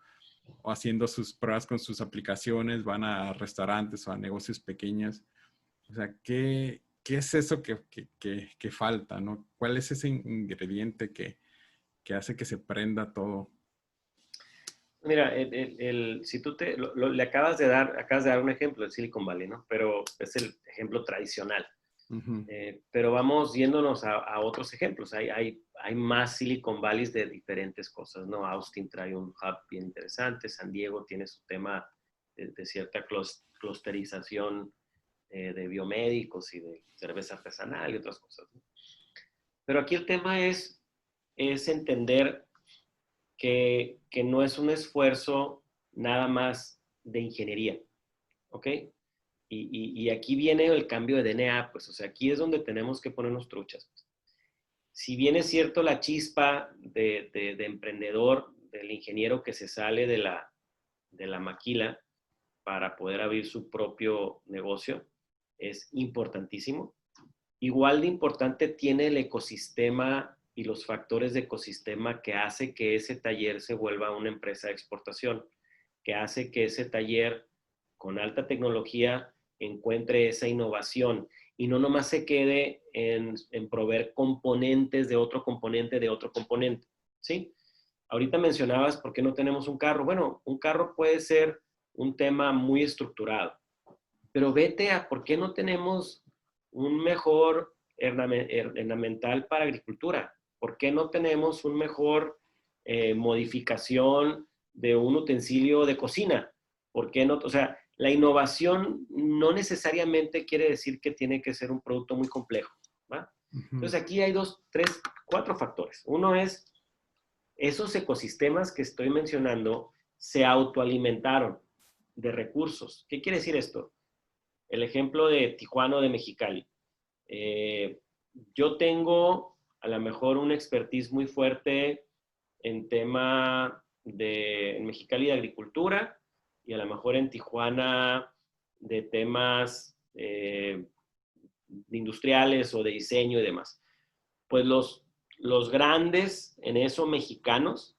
haciendo sus pruebas con sus aplicaciones, van a restaurantes o a negocios pequeños. O sea, ¿qué es eso que falta, ¿no? ¿Cuál es ese ingrediente que hace que se prenda todo? Mira, si tú le acabas de dar un ejemplo de Silicon Valley, ¿no? Pero es el ejemplo tradicional. Ujú. Pero vamos yéndonos a otros ejemplos. Hay más Silicon Valleys de diferentes cosas, ¿no? Austin trae un hub bien interesante, San Diego tiene su tema de cierta clusterización de biomédicos y de cerveza artesanal y otras cosas, ¿no? Pero aquí el tema es entender que no es un esfuerzo nada más de ingeniería, ¿ok? Y aquí viene el cambio de DNA, pues, o sea, aquí es donde tenemos que ponernos truchas, pues. Si bien es cierto la chispa de emprendedor, del ingeniero que se sale de la maquila para poder abrir su propio negocio, es importantísimo. Igual de importante tiene el ecosistema y los factores de ecosistema que hace que ese taller se vuelva una empresa de exportación, que hace que ese taller con alta tecnología encuentre esa innovación y no nomás se quede en proveer componentes de otro componente de otro componente, ¿sí? Ahorita mencionabas por qué no tenemos un carro. Bueno, un carro puede ser un tema muy estructurado, pero vete a por qué no tenemos un mejor ornamental para agricultura. ¿Por qué no tenemos un mejor modificación de un utensilio de cocina? ¿Por qué no? O sea, la innovación no necesariamente quiere decir que tiene que ser un producto muy complejo, ¿va? Ujú. Entonces aquí hay 2, 3, 4 factores. Uno es esos ecosistemas que estoy mencionando se autoalimentaron de recursos. ¿Qué quiere decir esto? El ejemplo de Tijuana o de Mexicali. yo tengo a lo mejor un expertise muy fuerte en tema en Mexicali de agricultura y a lo mejor en Tijuana de temas industriales o de diseño y demás. Pues los grandes en eso mexicanos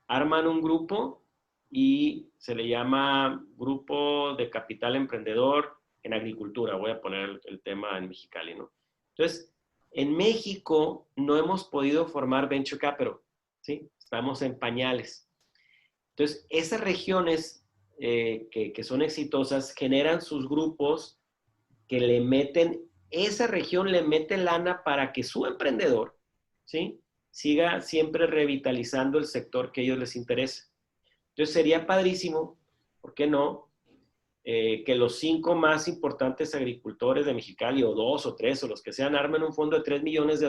arman un grupo y se le llama Grupo de Capital Emprendedor en Agricultura. Voy a poner el tema en Mexicali, ¿no? Entonces, en México no hemos podido formar Venture Capital, ¿sí? Estamos en pañales. Entonces, esas regiones que son exitosas generan sus grupos que le meten, esa región le mete lana para que su emprendedor, ¿sí? Siga siempre revitalizando el sector que a ellos les interesa. Entonces sería padrísimo, ¿por qué no? Que los 5 más importantes agricultores de Mexicali, o 2 o 3, o los que sean, armen un fondo de $3 millones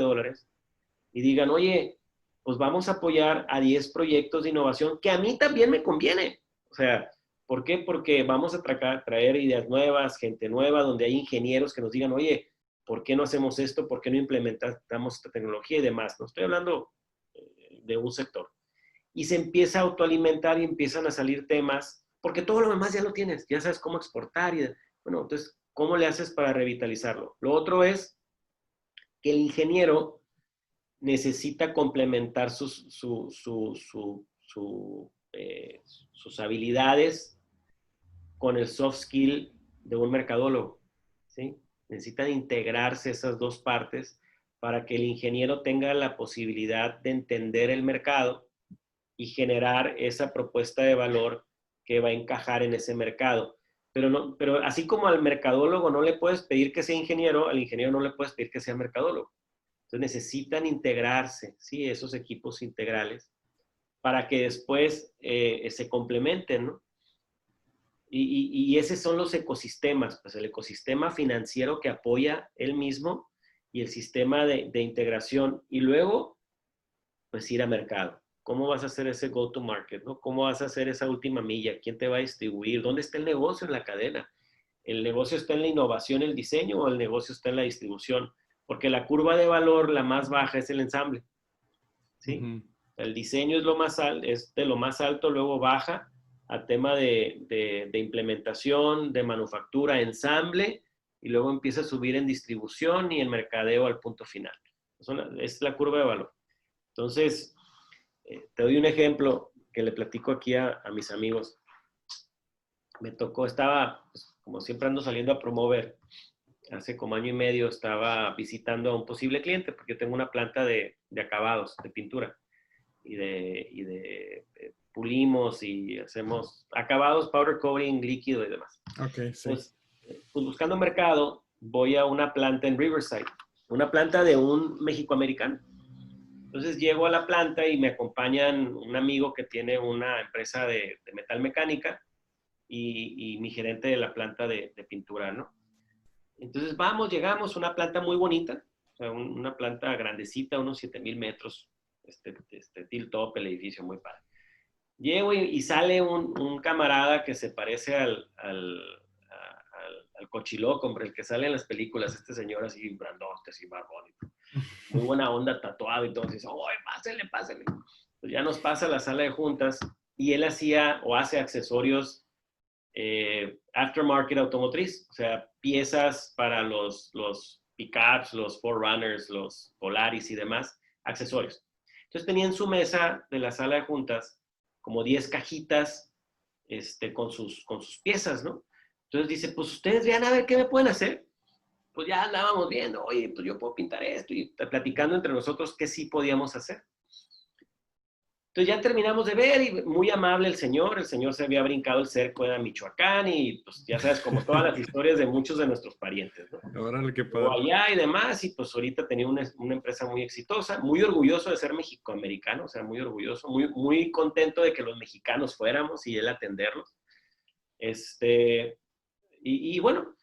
y digan, oye, pues vamos a apoyar a 10 proyectos de innovación que a mí también me conviene. O sea, ¿por qué? Porque vamos a traer ideas nuevas, gente nueva, donde hay ingenieros que nos digan, oye, ¿por qué no hacemos esto? ¿Por qué no implementamos esta tecnología y demás? No estoy hablando de un sector. Y se empieza a autoalimentar y empiezan a salir temas, porque todo lo demás ya lo tienes, ya sabes cómo exportar. Bueno, entonces, ¿cómo le haces para revitalizarlo? Lo otro es que el ingeniero necesita complementar sus habilidades con el soft skill de un mercadólogo, ¿sí? Necesitan integrarse esas dos partes para que el ingeniero tenga la posibilidad de entender el mercado y generar esa propuesta de valor que va a encajar en ese mercado. Pero así como al mercadólogo no le puedes pedir que sea ingeniero, al ingeniero no le puedes pedir que sea mercadólogo. Entonces necesitan integrarse, ¿sí? Esos equipos integrales para que después se complementen, ¿no? Y esos son los ecosistemas, pues el ecosistema financiero que apoya él mismo y el sistema de integración. Y luego, pues ir a mercado. ¿Cómo vas a hacer ese go-to-market, ¿no? ¿Cómo vas a hacer esa última milla? ¿Quién te va a distribuir? ¿Dónde está el negocio en la cadena? ¿El negocio está en la innovación, el diseño o el negocio está en la distribución? Porque la curva de valor, la más baja, es el ensamble, ¿sí? Uh-huh. El diseño es de lo más alto, luego baja a tema de implementación, de manufactura, ensamble, y luego empieza a subir en distribución y en mercadeo al punto final. Es la curva de valor. Entonces, te doy un ejemplo que le platico aquí a mis amigos. Me tocó, pues, como siempre ando saliendo a promover, hace como año y medio estaba visitando a un posible cliente, porque yo tengo una planta de acabados, de pintura, y de pulimos y hacemos acabados, powder coating, líquido y demás. Ok, sí. Pues buscando mercado, voy a una planta en Riverside, una planta de un mexicoamericano. Entonces llego a la planta y me acompañan un amigo que tiene una empresa de metal mecánica y mi gerente de la planta de pintura, ¿no? Entonces llegamos, una planta muy bonita, o sea, una planta grandecita, unos 7,000 metros, tilt-top, el edificio muy padre. Llego y sale un camarada que se parece al cochiloco, hombre, el que sale en las películas, este señor así, grandote, así, barbón, muy buena onda, tatuado y todo, y dice, ¡oye, pásenle! Pues ya nos pasa a la sala de juntas y él hacía o hace accesorios aftermarket automotriz, o sea, piezas para los pickups, los 4Runners, los Polaris y demás, accesorios. Entonces tenía en su mesa de la sala de juntas como 10 cajitas con sus piezas, ¿no? Entonces dice, pues ustedes vean a ver qué me pueden hacer. Pues ya andábamos viendo, oye, pues yo puedo pintar esto, y platicando entre nosotros qué sí podíamos hacer. Entonces ya terminamos de ver y muy amable el señor se había brincado el cerco de Michoacán y pues ya sabes, como todas las historias de muchos de nuestros parientes, ¿no? Órale, qué padre. O allá y demás, y pues ahorita tenía una empresa muy exitosa, muy orgulloso de ser mexicoamericano, o sea, muy orgulloso, muy contento de que los mexicanos fuéramos y él atenderlos. Y bueno,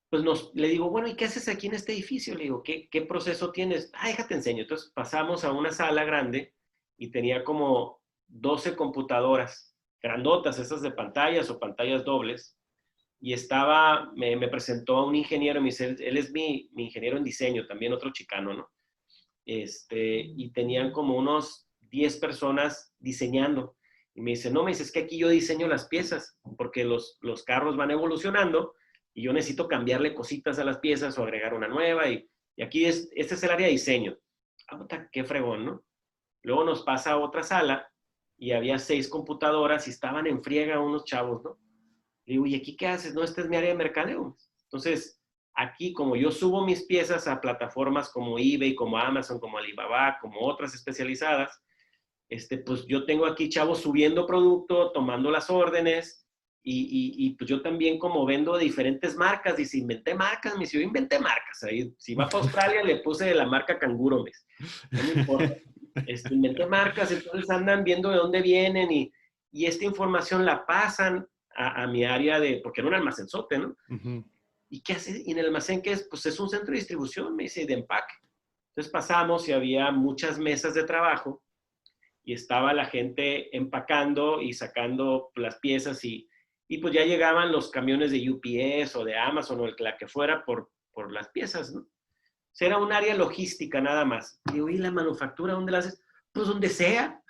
pues le digo, bueno, ¿y qué haces aquí en este edificio? Le digo, ¿qué proceso tienes? Déjate enseño. Entonces pasamos a una sala grande y tenía como 12 computadoras, grandotas, esas de pantallas o pantallas dobles, y me presentó a un ingeniero, me dice, él es mi ingeniero en diseño, también otro chicano, ¿no? Y tenían como unos 10 personas diseñando. Y me dice, no, me dice, es que aquí yo diseño las piezas, porque los carros van evolucionando y yo necesito cambiarle cositas a las piezas o agregar una nueva. Y aquí este es el área de diseño. Ah, puta, qué fregón, ¿no? Luego nos pasa a otra sala y había 6 computadoras y estaban en friega unos chavos, ¿no? Le digo, ¿y aquí qué haces? No, esta es mi área de mercadeo. Entonces, aquí, como yo subo mis piezas a plataformas como eBay, como Amazon, como Alibaba, como otras especializadas, pues yo tengo aquí chavos subiendo producto, tomando las órdenes, y pues yo también como vendo de diferentes marcas, y si inventé marcas, me dice, yo inventé marcas, ahí, si va para Australia le puse la marca Canguro, no me importa. Inventé marcas, entonces andan viendo de dónde vienen, y esta información la pasan a mi área porque era un almacenzote, ¿no? Uh-huh. ¿Y qué hace? ¿Y en el almacén qué es? Pues es un centro de distribución, me dice, de empaque. Entonces pasamos y había muchas mesas de trabajo y estaba la gente empacando y sacando las piezas y pues ya llegaban los camiones de UPS o de Amazon o la que fuera por las piezas, ¿no? O sea, era un área logística nada más. Y digo, ¿y la manufactura dónde la haces? Pues donde sea.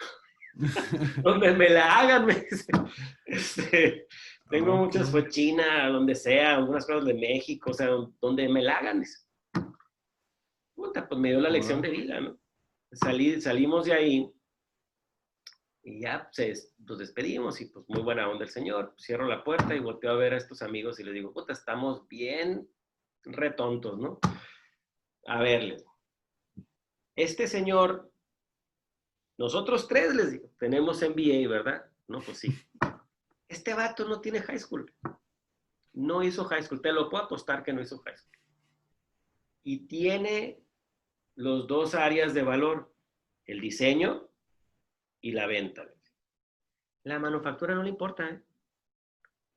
Donde me la hagan, me dice. Tengo Okay. muchas, fue China, donde sea, algunas cosas de México, o sea, donde me la hagan. Dice. Puta, pues me dio la lección de vida, ¿no? Salimos de ahí y ya nos despedimos y pues muy buena onda el señor. Cierro la puerta y volteo a ver a estos amigos y les digo, puta, estamos bien retontos, ¿no? A verles. Este señor, nosotros 3 les digo, tenemos MBA, ¿verdad? No, pues sí. Este vato no tiene high school. No hizo high school. Te lo puedo apostar que no hizo high school. Y tiene los 2 áreas de valor, el diseño y la venta. La manufactura no le importa, ¿eh?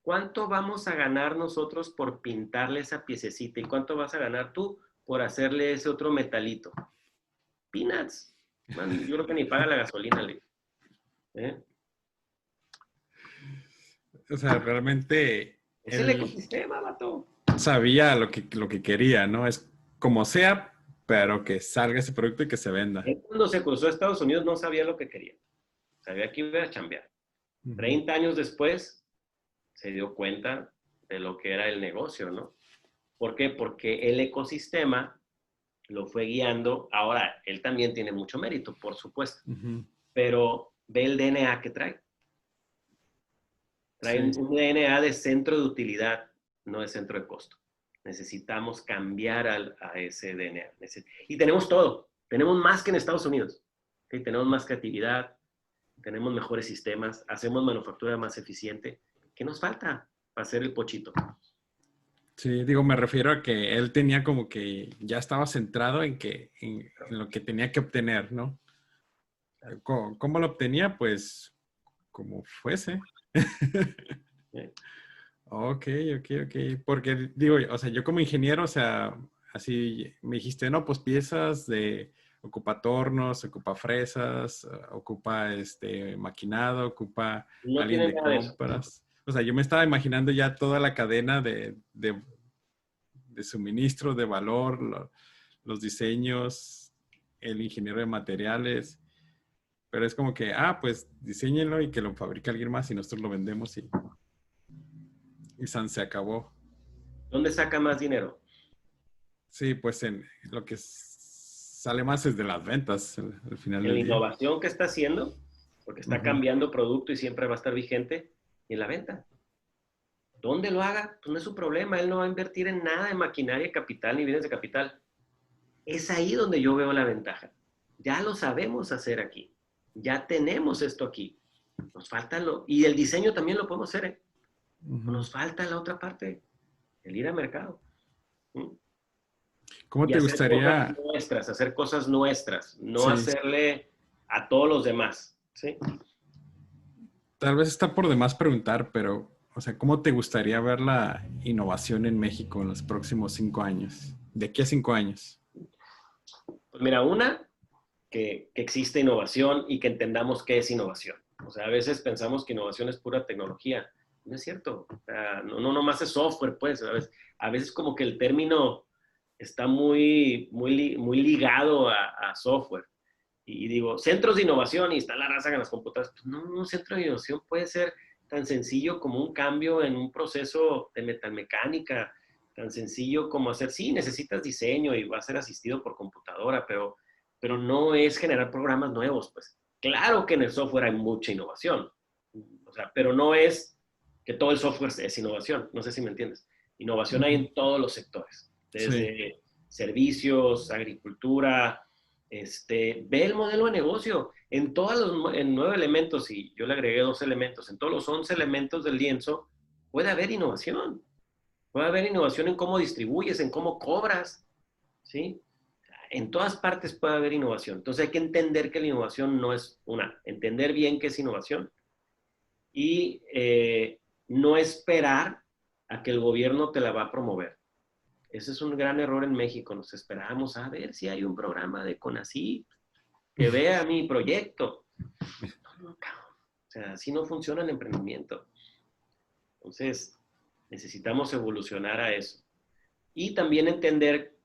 ¿Cuánto vamos a ganar nosotros por pintarle esa piececita? ¿Y cuánto vas a ganar tú por hacerle ese otro metalito? Peanuts. Man, yo creo que ni paga la gasolina, ¿eh? O sea, realmente Es el él ecosistema, vato. sabía lo que quería, ¿no? Es como sea, pero que salga ese producto y que se venda. Él cuando se cruzó a Estados Unidos no sabía lo que quería. Sabía que iba a chambear. Uh-huh. 30 años después se dio cuenta de lo que era el negocio, ¿no? ¿Por qué? Porque el ecosistema lo fue guiando. Ahora, él también tiene mucho mérito, por supuesto, Uh-huh. pero ve el DNA que trae. Trae Sí. un DNA de centro de utilidad, no de centro de costo. Necesitamos cambiar a ese DNA. Y tenemos todo. Tenemos más que en Estados Unidos. ¿Sí? Tenemos más creatividad, tenemos mejores sistemas, hacemos manufactura más eficiente. ¿Qué nos falta para hacer el pochito? Sí, digo, me refiero a que él tenía como que ya estaba centrado en lo que tenía que obtener, ¿no? ¿Cómo lo obtenía? Pues como fuese. ¿Eh? Ok, ok, ok. Porque digo, o sea, yo como ingeniero, o sea, así me dijiste, no, pues piezas de ocupa tornos, ocupa fresas, ocupa maquinado, ocupa No alguien tiene de nada de eso. compras. O sea, yo me estaba imaginando ya toda la cadena de suministro, de valor, los diseños, el ingeniero de materiales. Pero es como que, pues diseñenlo y que lo fabrique alguien más y nosotros lo vendemos y San se acabó. ¿Dónde saca más dinero? Sí, pues en lo que sale más es de las ventas al final En la del día. innovación que está haciendo, porque está Uh-huh. cambiando producto y siempre va a estar vigente, y en la venta. ¿Dónde lo haga? Pues no es su problema. Él no va a invertir en nada de maquinaria, capital ni bienes de capital. Es ahí donde yo veo la ventaja. Ya lo sabemos hacer aquí. Ya tenemos esto aquí. Nos falta y el diseño también lo podemos hacer, ¿eh? Uh-huh. Nos falta la otra parte, el ir al mercado. ¿Mm? ¿Cómo Y te hacer gustaría? cosas nuestras, no Sí, hacerle a todos los demás. ¿Sí? tal vez está por demás preguntar, pero, o sea, ¿cómo te gustaría ver la innovación en México en los próximos 5 años? De aquí a 5 años. Pues mira, que existe innovación y que entendamos qué es innovación. O sea, a veces pensamos que innovación es pura tecnología. No es cierto. O sea, no nomás es software, pues. A veces como que el término está muy ligado a software. Y digo, centros de innovación y está la raza en las computadoras. Pues no, un centro de innovación puede ser tan sencillo como un cambio en un proceso de metalmecánica, tan sencillo como hacer, sí, necesitas diseño y va a ser asistido por computadora, pero no es generar programas nuevos, pues. Claro que en el software hay mucha innovación, o sea, pero no es que todo el software es innovación, no sé si me entiendes. Innovación hay en todos los sectores, Sí. desde servicios, agricultura, ve el modelo de negocio. En 9 elementos, y yo le agregué 2 elementos, en todos los 11 elementos del lienzo puede haber innovación. Puede haber innovación en cómo distribuyes, en cómo cobras, ¿sí? En todas partes puede haber innovación. Entonces hay que entender que la innovación no es entender bien qué es innovación y no esperar a que el gobierno te la va a promover. Ese es un gran error en México. Nos esperamos a ver si hay un programa de CONACYT que vea mi proyecto. No, o sea, así no funciona el emprendimiento. Entonces, necesitamos evolucionar a eso. Y también entender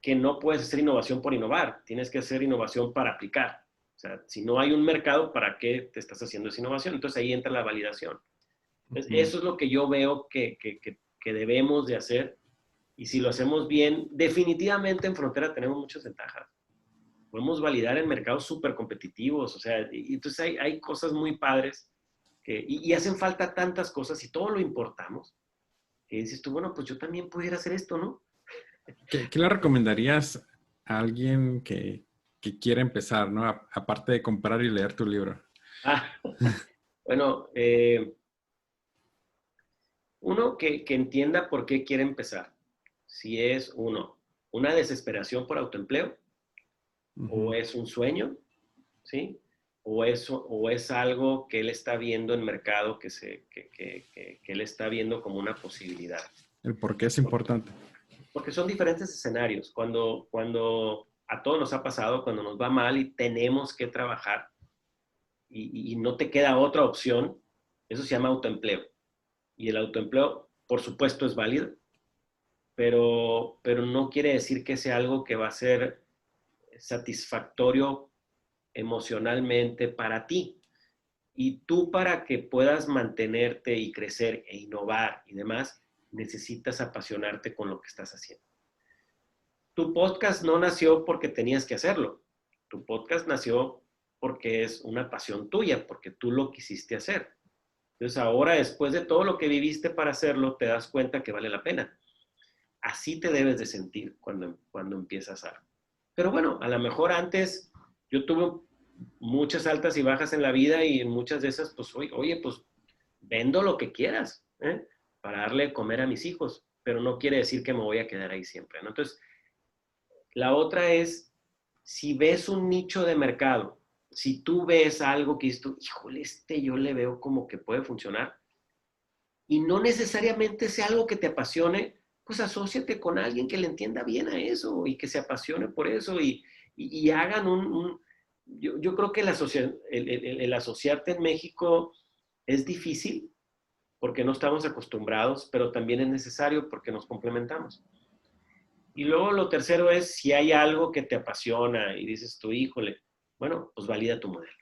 que no puedes hacer innovación por innovar, tienes que hacer innovación para aplicar. O sea, si no hay un mercado, ¿para qué te estás haciendo esa innovación? Entonces ahí entra la validación. Entonces, eso es lo que yo veo que debemos de hacer. Y si lo hacemos bien, definitivamente en Frontera tenemos muchas ventajas. Podemos validar en mercados súper competitivos. O sea, y entonces hay cosas muy padres y hacen falta tantas cosas y todo lo importamos. Que dices tú, bueno, pues yo también pudiera hacer esto, ¿no? ¿Qué le recomendarías a alguien que quiere empezar, ¿no? Aparte de comprar y leer tu libro. Ah, bueno, uno que entienda por qué quiere empezar. Si es una desesperación por autoempleo, o Ujú. es un sueño, ¿sí? O es algo que él está viendo en mercado, que él está viendo como una posibilidad. El por qué es importante. Porque son diferentes escenarios. Cuando a todos nos ha pasado, cuando nos va mal y tenemos que trabajar y no te queda otra opción, eso se llama autoempleo. Y el autoempleo, por supuesto, es válido, pero no quiere decir que sea algo que va a ser satisfactorio emocionalmente para ti. Y tú para que puedas mantenerte y crecer e innovar y demás, necesitas apasionarte con lo que estás haciendo. Tu podcast no nació porque tenías que hacerlo. Tu podcast nació porque es una pasión tuya, porque tú lo quisiste hacer. Entonces ahora, después de todo lo que viviste para hacerlo, te das cuenta que vale la pena. Así te debes de sentir cuando empiezas algo. Pero bueno, a lo mejor antes yo tuve muchas altas y bajas en la vida y en muchas de esas, pues, oye, pues vendo lo que quieras, ¿eh? Para darle de comer a mis hijos, pero no quiere decir que me voy a quedar ahí siempre, ¿no? Entonces, la otra es, si ves un nicho de mercado, si tú ves algo que dices tú, híjole, yo le veo como que puede funcionar, y no necesariamente sea algo que te apasione, pues asóciate con alguien que le entienda bien a eso y que se apasione por eso y hagan yo creo que el asociarte en México es difícil porque no estamos acostumbrados, pero también es necesario porque nos complementamos. Y luego lo tercero es si hay algo que te apasiona y dices tú, híjole, bueno, pues valida tu modelo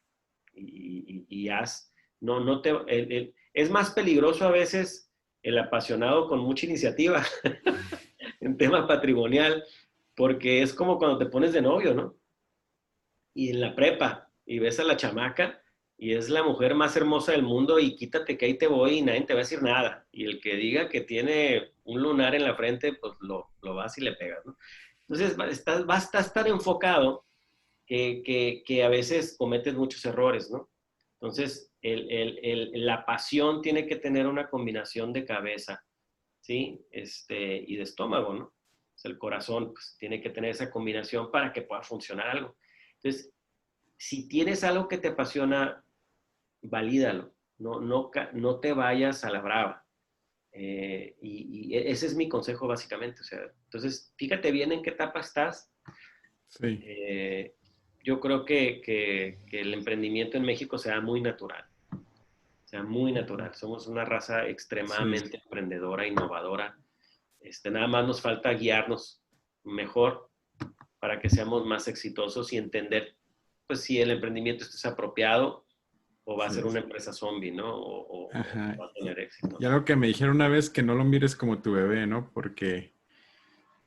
y haz, no te, es más peligroso a veces el apasionado con mucha iniciativa en tema patrimonial, porque es como cuando te pones de novio, ¿no? Y en la prepa, y ves a la chamaca, y es la mujer más hermosa del mundo, y quítate que ahí te voy y nadie te va a decir nada. Y el que diga que tiene un lunar en la frente, pues lo vas y le pegas, ¿no? Entonces, basta estar enfocado que a veces cometes muchos errores, ¿no? Entonces, la pasión tiene que tener una combinación de cabeza, ¿sí? Y de estómago, ¿no? O sea, el corazón pues, tiene que tener esa combinación para que pueda funcionar algo. Entonces, si tienes algo que te apasiona, valídalo. No te vayas a la brava. Y ese es mi consejo básicamente. O sea, entonces, fíjate bien en qué etapa estás. Sí. Yo creo que el emprendimiento en México se da muy natural. sea, muy natural. Somos una raza Sí, extremadamente emprendedora, innovadora. Nada más nos falta guiarnos mejor para que seamos más exitosos y entender, pues, si el emprendimiento es apropiado o va a ser sí. una empresa zombie, ¿no? O Ajá. va a tener éxito. Y algo que me dijeron una vez, que no lo mires como tu bebé, ¿no? Porque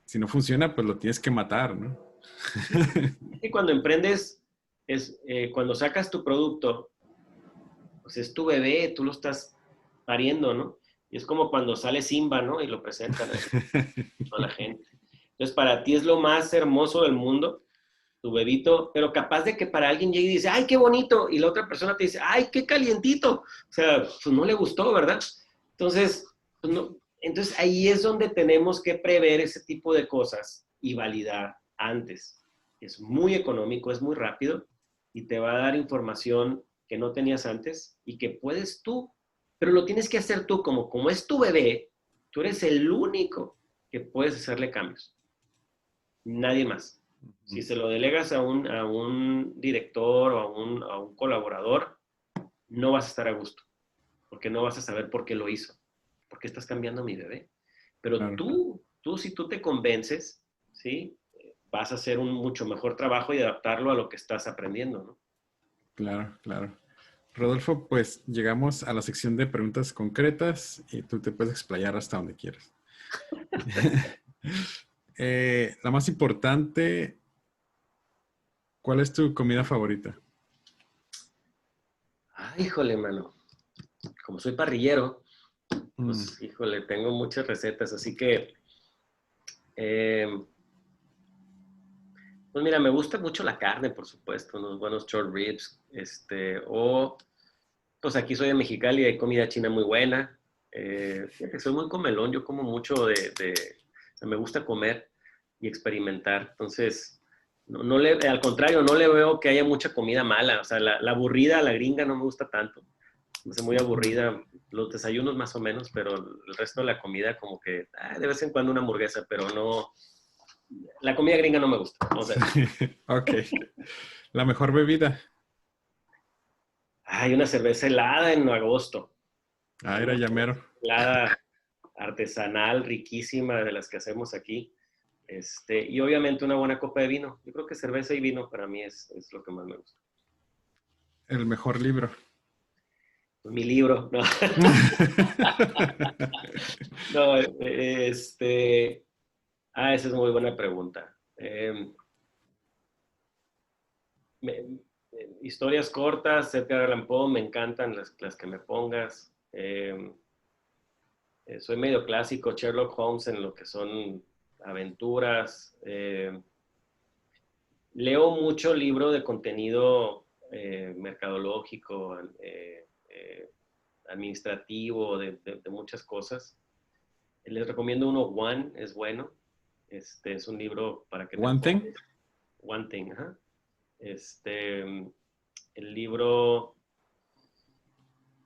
si no funciona, pues lo tienes que matar, ¿no? Sí. Y cuando emprendes, cuando sacas tu producto, pues es tu bebé, tú lo estás pariendo, ¿no? Y es como cuando sale Simba, ¿no? Y lo presentan a la gente. Entonces, para ti es lo más hermoso del mundo, tu bebito, pero capaz de que para alguien llegue y dice, ay, qué bonito, y la otra persona te dice, ay, qué calientito. O sea, pues no le gustó, ¿verdad? Entonces, pues no, entonces ahí es donde tenemos que prever ese tipo de cosas y validar antes. Es muy económico, es muy rápido y te va a dar información que no tenías antes y que puedes tú, pero lo tienes que hacer tú, como es tu bebé, tú eres el único que puedes hacerle cambios, nadie más. Si se lo delegas a un director o a un colaborador, no vas a estar a gusto, porque no vas a saber por qué lo hizo, por qué estás cambiando a mi bebé. Pero Claro, si tú te convences, ¿sí? Vas a hacer un mucho mejor trabajo y adaptarlo a lo que estás aprendiendo, ¿no? claro, claro. Rodolfo, pues llegamos a la sección de preguntas concretas y tú te puedes explayar hasta donde quieras. La más importante, ¿cuál es tu comida favorita? Ay, híjole, mano. Como soy parrillero, Mm, pues, híjole, tengo muchas recetas, así que, eh, pues mira, me gusta mucho la carne, por supuesto, unos buenos short ribs, pues aquí soy de Mexicali y hay comida china muy buena. Fíjate, soy muy comelón, yo como mucho o sea, me gusta comer y experimentar. Entonces, al contrario, no le veo que haya mucha comida mala. O sea, la aburrida, la gringa no me gusta tanto. Me hace muy ujú. aburrida. Los desayunos más o menos, pero el resto de la comida como que de vez en cuando una hamburguesa, pero no. La comida gringa no me gusta, vamos a Sí, decir. ok. La mejor bebida. Hay una cerveza helada en agosto. Ah, era Una llamero. cerveza helada artesanal, riquísima, de las que hacemos aquí. Y obviamente una buena copa de vino. Yo creo que cerveza y vino para mí es lo que más me gusta. El mejor libro. Mi libro, no, no, esa es muy buena pregunta. Historias cortas, Edgar Allan Poe, me encantan las que me pongas. Soy medio clásico, Sherlock Holmes en lo que son aventuras. Leo mucho libro de contenido mercadológico, administrativo, de muchas cosas. Les recomiendo uno, One, es bueno. Es un libro para que te One thing. enfoques. One Thing, ajá. El libro,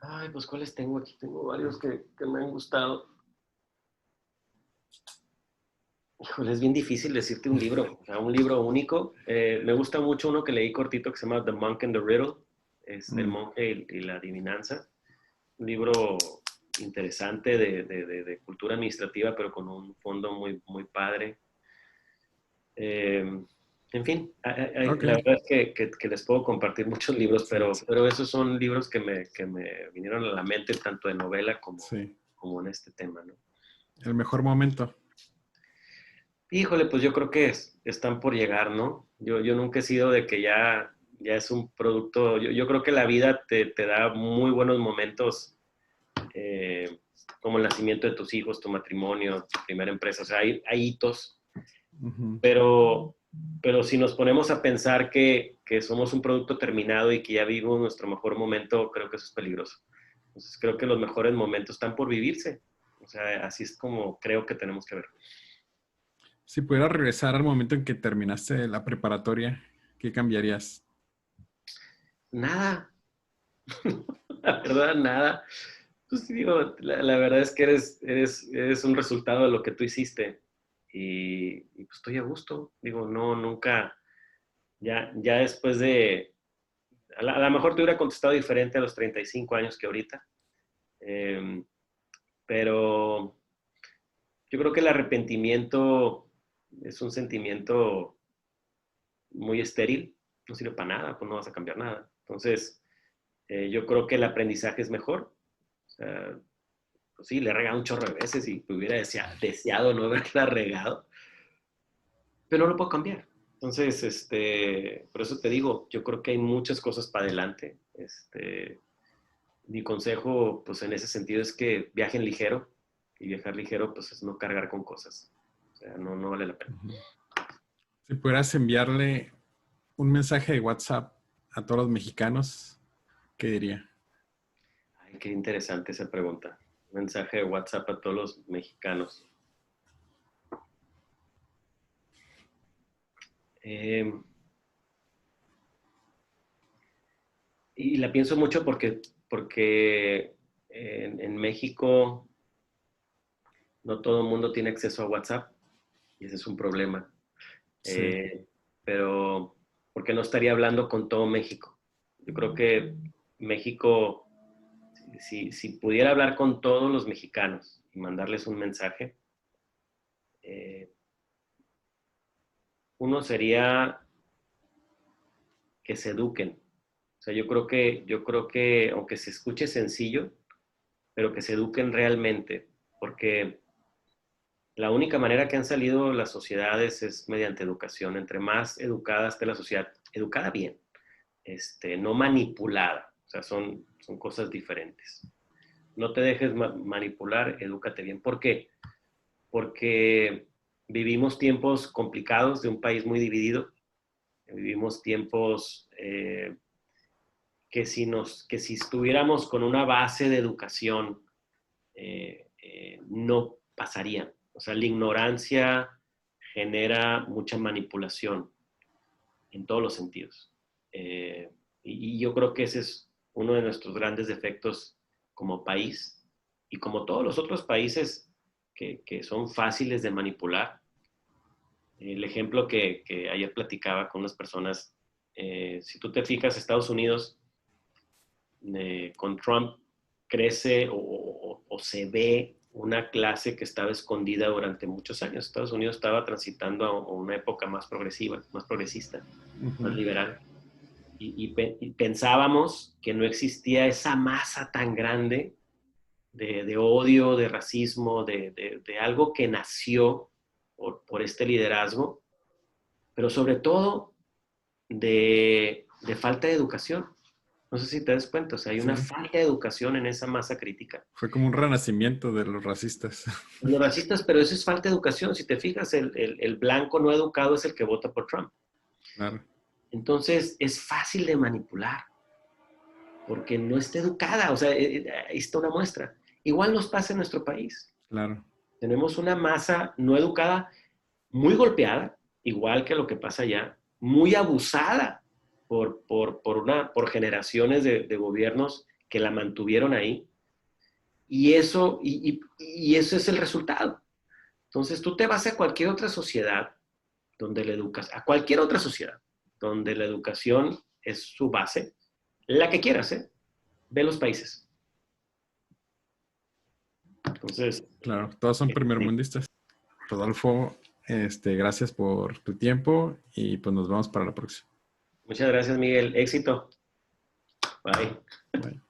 ay, pues ¿cuáles tengo aquí? Tengo varios que me han gustado. Híjole, es bien difícil decirte un libro, o sea, un libro único. Me gusta mucho uno que leí cortito que se llama The Monk and the Riddle, es El Mm, monje y la adivinanza. Un libro interesante de cultura administrativa, pero con un fondo muy, muy padre. En fin, ok, la verdad es que les puedo compartir muchos libros, sí, pero esos son libros que me vinieron a la mente, tanto de novela sí. como en este tema, ¿no? El mejor momento. Híjole, pues yo creo que están por llegar, ¿no? Yo nunca he sido de que ya es un producto, yo creo que la vida te da muy buenos momentos, eh, como el nacimiento de tus hijos, tu matrimonio, tu primera empresa, o sea, hay hitos, Ujú. pero si nos ponemos a pensar que somos un producto terminado y que ya vivimos nuestro mejor momento, creo que eso es peligroso. Entonces creo que los mejores momentos están por vivirse. O sea, así es como creo que tenemos que ver. Si pudieras regresar al momento en que terminaste la preparatoria, ¿qué cambiarías? Nada, la verdad, nada. Pues digo, la verdad es que eres un resultado de lo que tú hiciste y pues estoy a gusto. Digo, no, nunca, ya después de, a lo mejor te hubiera contestado diferente a los 35 años que ahorita. Pero yo creo que el arrepentimiento es un sentimiento muy estéril, no sirve para nada, pues no vas a cambiar nada. Entonces, yo creo que el aprendizaje es mejor. O sea, pues sí, le he regado un chorro de veces y hubiera deseado no haberla regado, pero no lo puedo cambiar. Entonces, por eso te digo, yo creo que hay muchas cosas para adelante. Mi consejo, pues en ese sentido es que viajen ligero, y viajar ligero, pues es no cargar con cosas. O sea, no vale la pena. Si pudieras enviarle un mensaje de WhatsApp a todos los mexicanos, ¿qué diría? Ay, qué interesante esa pregunta. Un mensaje de WhatsApp a todos los mexicanos. Y la pienso mucho porque en México no todo el mundo tiene acceso a WhatsApp y ese es un problema. Sí. Pero porque no estaría hablando con todo México. Yo creo que México, si pudiera hablar con todos los mexicanos y mandarles un mensaje, uno sería que se eduquen. O sea, yo creo que aunque se escuche sencillo, pero que se eduquen realmente, porque la única manera que han salido las sociedades es mediante educación. Entre más educada esté la sociedad, educada bien, no manipulada. O sea, son cosas diferentes. No te dejes manipular, edúcate bien. ¿Por qué? Porque vivimos tiempos complicados de un país muy dividido. Vivimos tiempos que si estuviéramos con una base de educación, no pasarían. O sea, la ignorancia genera mucha manipulación en todos los sentidos. Y yo creo que ese es uno de nuestros grandes defectos como país y como todos los otros países que son fáciles de manipular. El ejemplo que ayer platicaba con unas personas, si tú te fijas, Estados Unidos con Trump crece o se ve una clase que estaba escondida durante muchos años. Estados Unidos estaba transitando a una época más progresiva, más progresista, más liberal. Y pensábamos que no existía esa masa tan grande de odio, de racismo, de algo que nació por este liderazgo, pero sobre todo de falta de educación. No sé si te das cuenta, o sea, hay Sí. una falta de educación en esa masa crítica. Fue como un renacimiento de los racistas. Los racistas, pero eso es falta de educación. Si te fijas, el blanco no educado es el que vota por Trump. Claro. Entonces, es fácil de manipular porque no está educada. O sea, ahí está una muestra. Igual nos pasa en nuestro país. Claro. Tenemos una masa no educada, muy golpeada, igual que lo que pasa allá, muy abusada por generaciones de gobiernos que la mantuvieron ahí. Y eso es el resultado. Entonces tú te vas a cualquier otra sociedad donde la educas, a cualquier otra sociedad donde la educación es su base, la que quieras, ¿eh? Ve los países. Entonces, Claro, todos son primermundistas. Rodolfo, gracias por tu tiempo y pues nos vemos para la próxima. muchas gracias, Miguel. Éxito. Bye. Bye.